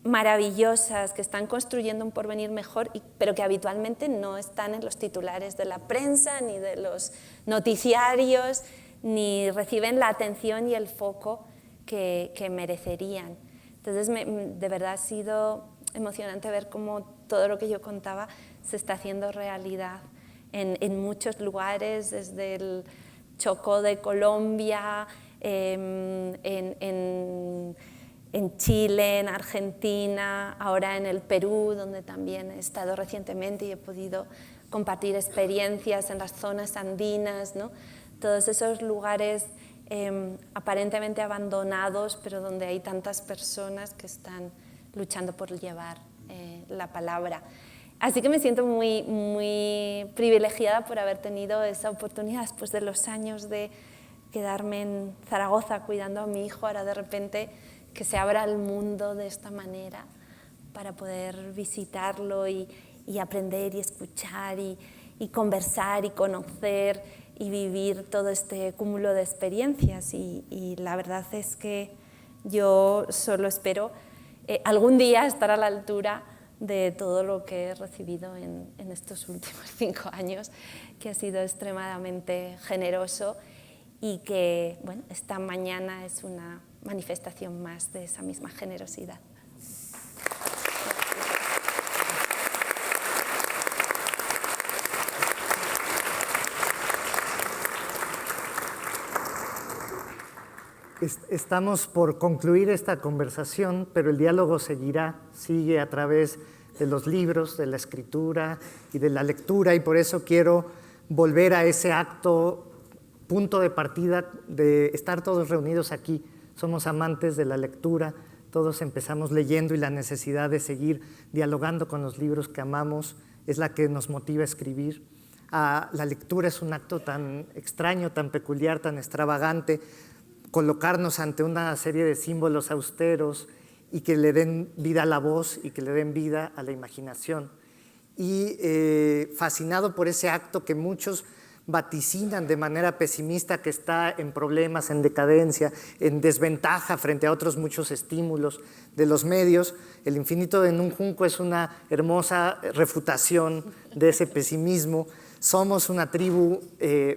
maravillosas, que están construyendo un porvenir mejor, pero que habitualmente no están en los titulares de la prensa ni de los noticiarios, ni reciben la atención y el foco que merecerían. Entonces, de verdad ha sido emocionante ver cómo todo lo que yo contaba se está haciendo realidad en muchos lugares, desde el Chocó de Colombia, en Chile, en Argentina, ahora en el Perú, donde también he estado recientemente y he podido compartir experiencias en las zonas andinas, ¿no? Todos esos lugares aparentemente abandonados, pero donde hay tantas personas que están luchando por llevar la palabra. Así que me siento muy, muy privilegiada por haber tenido esa oportunidad después de los años de quedarme en Zaragoza cuidando a mi hijo, ahora de repente que se abra el mundo de esta manera para poder visitarlo y aprender y escuchar y conversar y conocer y vivir todo este cúmulo de experiencias. Y la verdad es que yo solo espero algún día estar a la altura de todo lo que he recibido en estos últimos 5 años, que ha sido extremadamente generoso y que, bueno, esta mañana es una manifestación más de esa misma generosidad. Estamos por concluir esta conversación, pero el diálogo sigue a través de los libros, de la escritura y de la lectura, y por eso quiero volver a ese acto, punto de partida de estar todos reunidos aquí. Somos amantes de la lectura, todos empezamos leyendo y la necesidad de seguir dialogando con los libros que amamos es la que nos motiva a escribir. La lectura es un acto tan extraño, tan peculiar, tan extravagante, colocarnos ante una serie de símbolos austeros y que le den vida a la voz y que le den vida a la imaginación. Y fascinado por ese acto que muchos vaticinan de manera pesimista que está en problemas, en decadencia, en desventaja frente a otros muchos estímulos de los medios, El infinito en un junco es una hermosa refutación de ese pesimismo. Somos una tribu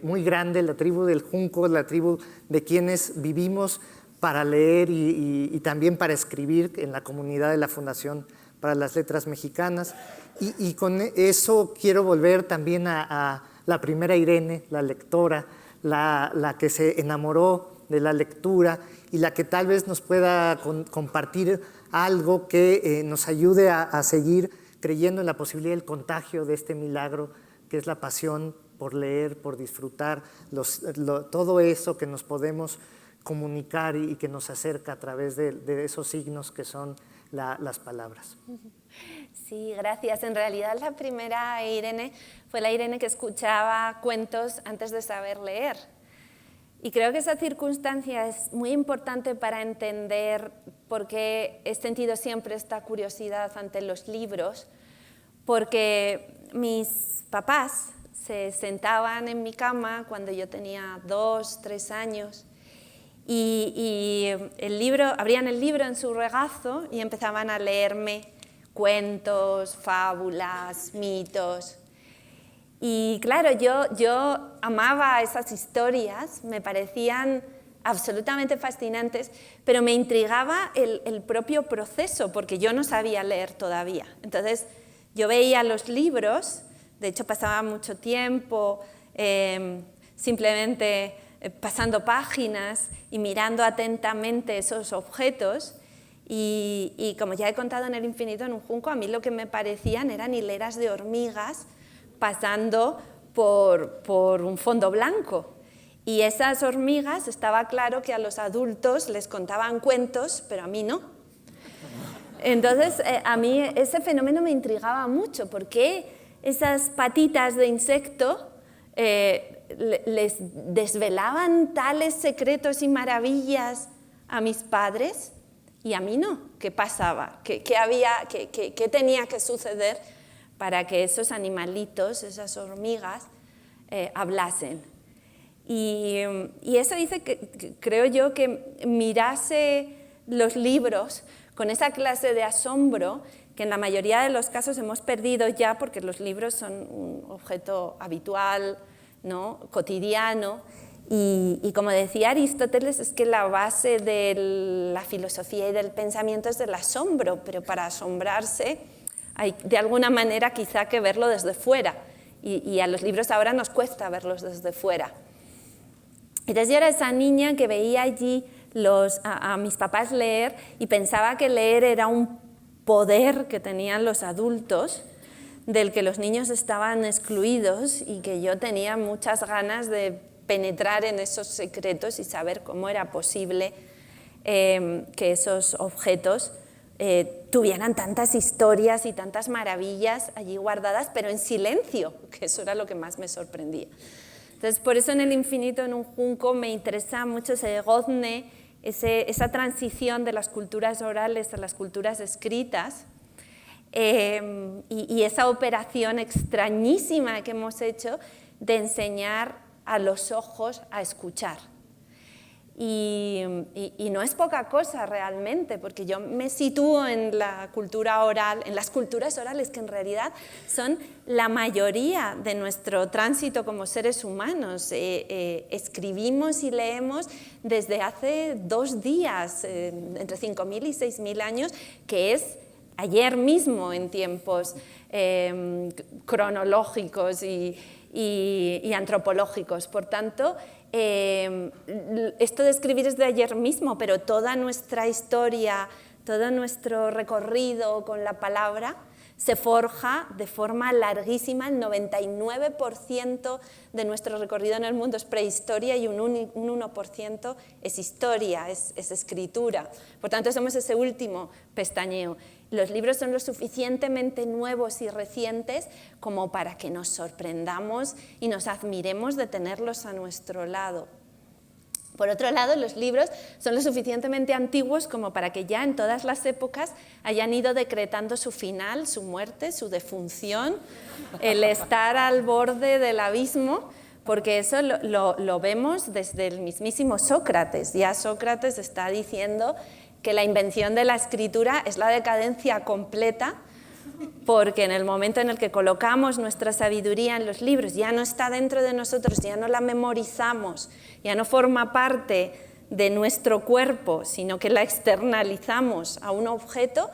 muy grande, la tribu del junco, la tribu de quienes vivimos para leer y también para escribir en la comunidad de la Fundación para las Letras Mexicanas. Y con eso quiero volver también a la primera Irene, la lectora, la que se enamoró de la lectura y la que tal vez nos pueda compartir algo que nos ayude a seguir creyendo en la posibilidad del contagio de este milagro que es la pasión por leer, por disfrutar, todo eso que nos podemos comunicar y que nos acerca a través de esos signos que son las palabras. Sí, gracias. En realidad la primera Irene fue la Irene que escuchaba cuentos antes de saber leer. Y creo que esa circunstancia es muy importante para entender por qué he sentido siempre esta curiosidad ante los libros, porque mis papás se sentaban en mi cama cuando yo tenía 2, 3 años y abrían el libro en su regazo y empezaban a leerme cuentos, fábulas, mitos. Y claro, yo amaba esas historias, me parecían absolutamente fascinantes, pero me intrigaba el propio proceso, porque yo no sabía leer todavía. Entonces, yo veía los libros, de hecho pasaba mucho tiempo simplemente pasando páginas y mirando atentamente esos objetos, y como ya he contado en El infinito en un junco, a mí lo que me parecían eran hileras de hormigas pasando por un fondo blanco. Y esas hormigas, estaba claro que a los adultos les contaban cuentos, pero a mí no. Entonces, a mí ese fenómeno me intrigaba mucho. ¿Por qué esas patitas de insecto les desvelaban tales secretos y maravillas a mis padres y a mí no? ¿Qué pasaba? ¿Qué tenía que suceder para que esos animalitos, esas hormigas, hablasen? Y eso dice que creo yo que mirase los libros con esa clase de asombro que en la mayoría de los casos hemos perdido ya, porque los libros son un objeto habitual, ¿no?, cotidiano. Y como decía Aristóteles, es que la base de la filosofía y del pensamiento es el asombro, pero para asombrarse hay de alguna manera quizá que verlo desde fuera. Y a los libros ahora nos cuesta verlos desde fuera. Entonces yo era esa niña que veía allí a mis papás leer y pensaba que leer era un poder que tenían los adultos, del que los niños estaban excluidos y que yo tenía muchas ganas de penetrar en esos secretos y saber cómo era posible que esos objetos tuvieran tantas historias y tantas maravillas allí guardadas, pero en silencio, que eso era lo que más me sorprendía. Entonces, por eso en El infinito en un junco me interesa mucho ese gozne, esa transición de las culturas orales a las culturas escritas, y esa operación extrañísima que hemos hecho de enseñar a los ojos a escuchar. Y no es poca cosa realmente, porque yo me sitúo en la cultura oral, en las culturas orales, que en realidad son la mayoría de nuestro tránsito como seres humanos. Escribimos y leemos desde hace 2 días, entre 5.000 y 6.000 años, que es ayer mismo en tiempos cronológicos y antropológicos. Por tanto, esto de escribir es de ayer mismo, pero toda nuestra historia, todo nuestro recorrido con la palabra se forja de forma larguísima. El 99% de nuestro recorrido en el mundo es prehistoria y un 1% es historia, es escritura. Por tanto, somos ese último pestañeo. Los libros son lo suficientemente nuevos y recientes como para que nos sorprendamos y nos admiremos de tenerlos a nuestro lado. Por otro lado, los libros son lo suficientemente antiguos como para que ya en todas las épocas hayan ido decretando su final, su muerte, su defunción, el estar al borde del abismo, porque eso lo vemos desde el mismísimo Sócrates. Ya Sócrates está diciendo que la invención de la escritura es la decadencia completa, porque en el momento en el que colocamos nuestra sabiduría en los libros ya no está dentro de nosotros, ya no la memorizamos, ya no forma parte de nuestro cuerpo, sino que la externalizamos a un objeto.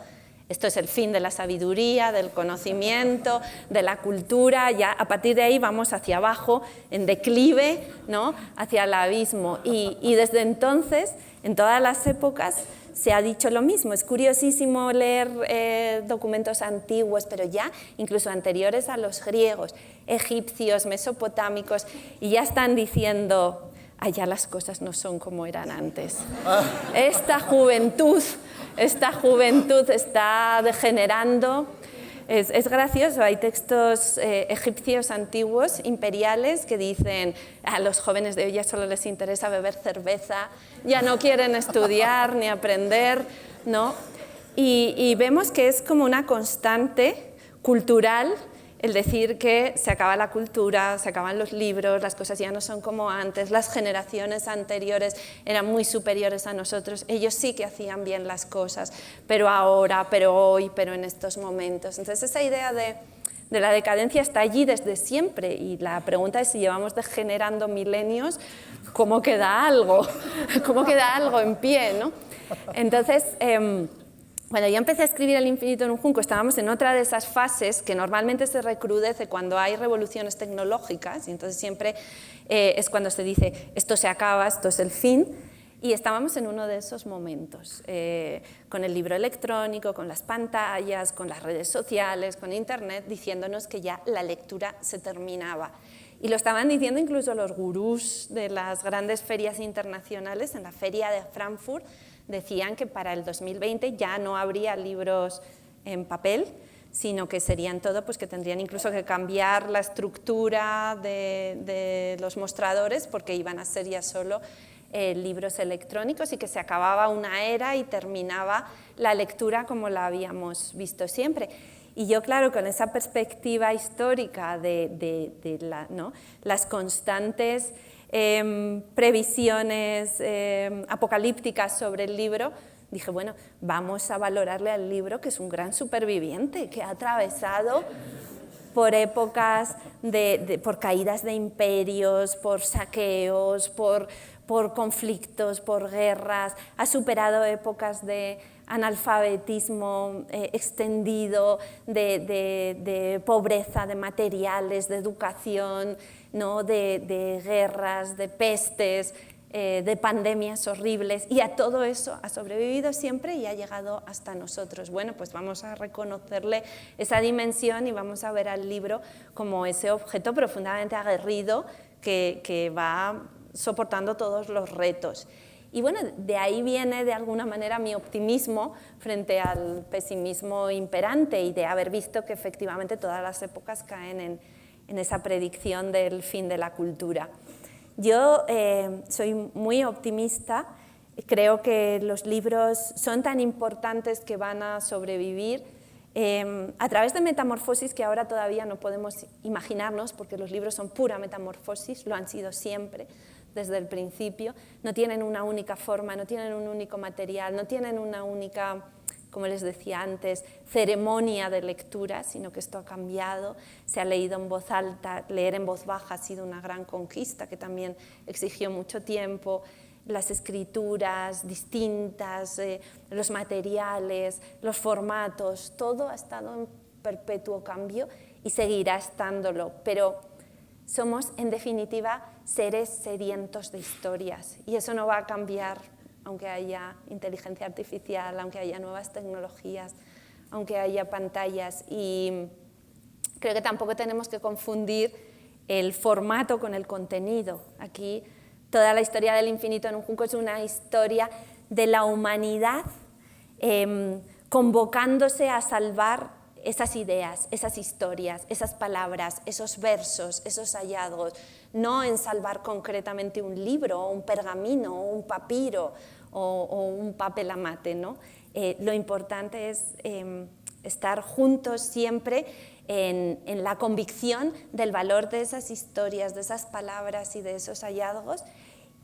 Esto es el fin de la sabiduría, del conocimiento, de la cultura. Ya a partir de ahí vamos hacia abajo, en declive, ¿no?, hacia el abismo. Y desde entonces, en todas las épocas, se ha dicho lo mismo. Es curiosísimo leer documentos antiguos, pero ya incluso anteriores a los griegos, egipcios, mesopotámicos, y ya están diciendo: ya las cosas no son como eran antes. Esta juventud está degenerando. Es gracioso, hay textos egipcios antiguos, imperiales, que dicen: a los jóvenes de hoy ya solo les interesa beber cerveza, ya no quieren estudiar ni aprender, ¿no? Y vemos que es como una constante cultural el decir que se acaba la cultura, se acaban los libros, las cosas ya no son como antes, las generaciones anteriores eran muy superiores a nosotros, ellos sí que hacían bien las cosas, pero ahora, pero hoy, pero en estos momentos. Entonces esa idea de la decadencia está allí desde siempre, y la pregunta es si llevamos degenerando milenios, ¿cómo queda algo? ¿Cómo queda algo en pie, ¿no? Entonces, cuando yo empecé a escribir El infinito en un junco, estábamos en otra de esas fases que normalmente se recrudece cuando hay revoluciones tecnológicas, y entonces siempre es cuando se dice: esto se acaba, esto es el fin. Y estábamos en uno de esos momentos, con el libro electrónico, con las pantallas, con las redes sociales, con Internet, diciéndonos que ya la lectura se terminaba. Y lo estaban diciendo incluso los gurús de las grandes ferias internacionales. En la feria de Frankfurt decían que para el 2020 ya no habría libros en papel, sino que serían todo, pues que tendrían incluso que cambiar la estructura de los mostradores, porque iban a ser ya solo libros electrónicos, y que se acababa una era y terminaba la lectura como la habíamos visto siempre. Y yo, claro, con esa perspectiva histórica de las constantes previsiones apocalípticas sobre el libro, dije, bueno, vamos a valorarle al libro, que es un gran superviviente, que ha atravesado por épocas, por caídas de imperios, por saqueos, por conflictos, por guerras, ha superado épocas de analfabetismo extendido, de pobreza de materiales, de educación, ¿no? de guerras, de pestes, de pandemias horribles, y a todo eso ha sobrevivido siempre y ha llegado hasta nosotros. Bueno, pues vamos a reconocerle esa dimensión y vamos a ver al libro como ese objeto profundamente aguerrido que va soportando todos los retos. Y bueno, de ahí viene de alguna manera mi optimismo frente al pesimismo imperante, y de haber visto que efectivamente todas las épocas caen en esa predicción del fin de la cultura. Yo soy muy optimista, creo que los libros son tan importantes que van a sobrevivir a través de metamorfosis que ahora todavía no podemos imaginarnos, porque los libros son pura metamorfosis, lo han sido siempre, desde el principio. No tienen una única forma, no tienen un único material, no tienen una única, como les decía antes, ceremonia de lectura, sino que esto ha cambiado, se ha leído en voz alta, leer en voz baja ha sido una gran conquista que también exigió mucho tiempo, las escrituras distintas, los materiales, los formatos, todo ha estado en perpetuo cambio y seguirá estándolo, pero somos en definitiva seres sedientos de historias, y eso no va a cambiar aunque haya inteligencia artificial, aunque haya nuevas tecnologías, aunque haya pantallas. Y creo que tampoco tenemos que confundir el formato con el contenido. Aquí toda la historia del infinito en un junco es una historia de la humanidad convocándose a salvar esas ideas, esas historias, esas palabras, esos versos, esos hallazgos, no en salvar concretamente un libro, o un pergamino, o un papiro, o un papel amate, ¿no? Lo importante es estar juntos siempre en la convicción del valor de esas historias, de esas palabras y de esos hallazgos,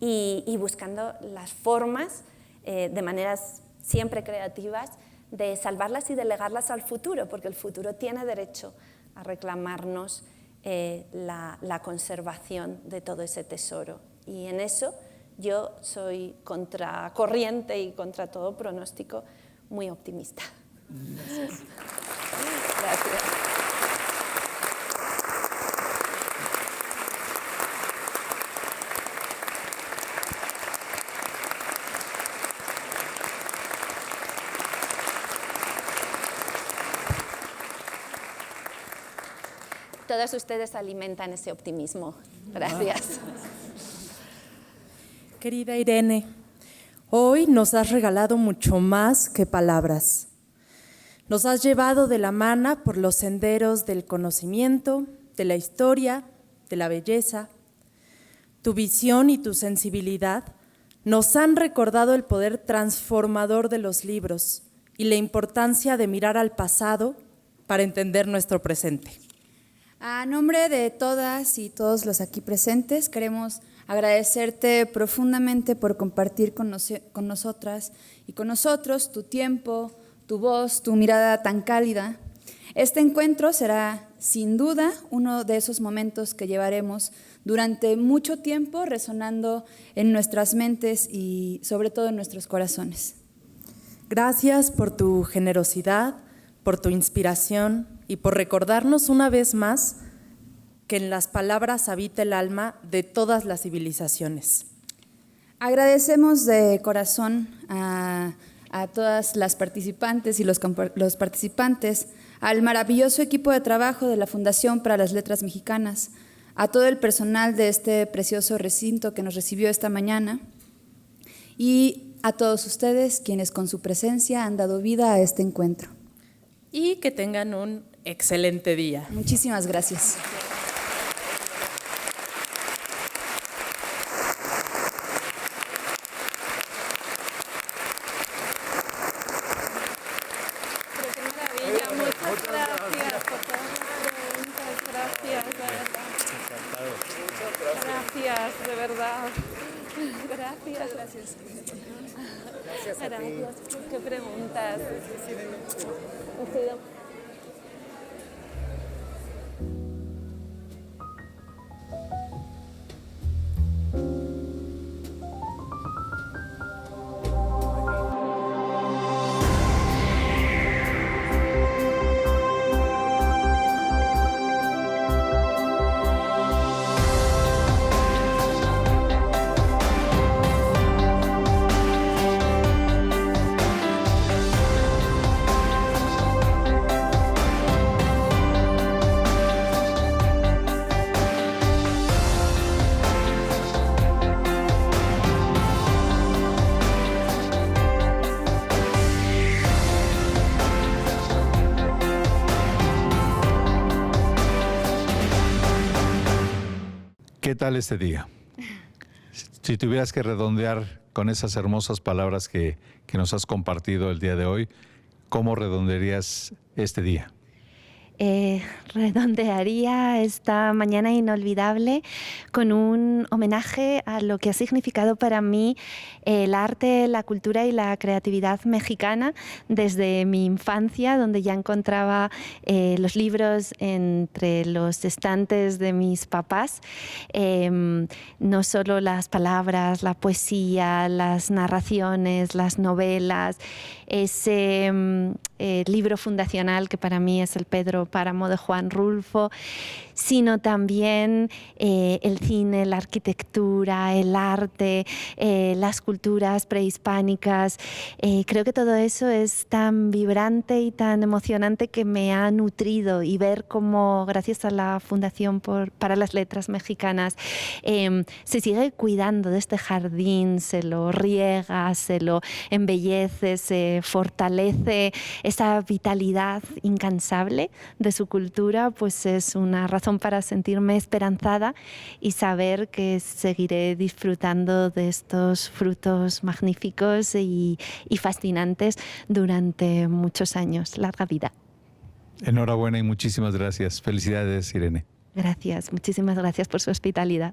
y buscando las formas, de maneras siempre creativas, de salvarlas y de legarlas al futuro, porque el futuro tiene derecho a reclamarnos la conservación de todo ese tesoro. Y en eso yo soy contracorriente y contra todo pronóstico muy optimista. Gracias. Gracias. Todos ustedes alimentan ese optimismo. Gracias. Querida Irene, hoy nos has regalado mucho más que palabras. Nos has llevado de la mano por los senderos del conocimiento, de la historia, de la belleza. Tu visión y tu sensibilidad nos han recordado el poder transformador de los libros y la importancia de mirar al pasado para entender nuestro presente. A nombre de todas y todos los aquí presentes, queremos agradecerte profundamente por compartir con nosotras y con nosotros tu tiempo, tu voz, tu mirada tan cálida. Este encuentro será, sin duda, uno de esos momentos que llevaremos durante mucho tiempo resonando en nuestras mentes y sobre todo en nuestros corazones. Gracias por tu generosidad, por tu inspiración y por recordarnos una vez más que en las palabras habita el alma de todas las civilizaciones. Agradecemos de corazón a todas las participantes y los participantes, al maravilloso equipo de trabajo de la Fundación para las Letras Mexicanas, a todo el personal de este precioso recinto que nos recibió esta mañana y a todos ustedes quienes con su presencia han dado vida a este encuentro. Y que tengan un excelente día. Muchísimas gracias. Gracias, de verdad. Gracias. Gracias. ¿Qué preguntas? ¿Qué tal este día? Si tuvieras que redondear con esas hermosas palabras que nos has compartido el día de hoy, ¿cómo redondearías este día? Redondearía esta mañana inolvidable con un homenaje a lo que ha significado para mí el arte, la cultura y la creatividad mexicana desde mi infancia, donde ya encontraba los libros entre los estantes de mis papás. No solo las palabras, la poesía, las narraciones, las novelas, ese libro fundacional que para mí es el Pedro Páramo de Juan Rulfo, sino también el cine, la arquitectura, el arte, las culturas prehispánicas. Creo que todo eso es tan vibrante y tan emocionante que me ha nutrido, y ver cómo gracias a la Fundación para las Letras Mexicanas se sigue cuidando de este jardín, se lo riega, se lo embellece, se fortalece esa vitalidad incansable de su cultura, pues es una razón para sentirme esperanzada y saber que seguiré disfrutando de estos frutos magníficos y fascinantes durante muchos años. Larga vida. Enhorabuena y muchísimas gracias. Felicidades, Irene. Gracias, muchísimas gracias por su hospitalidad.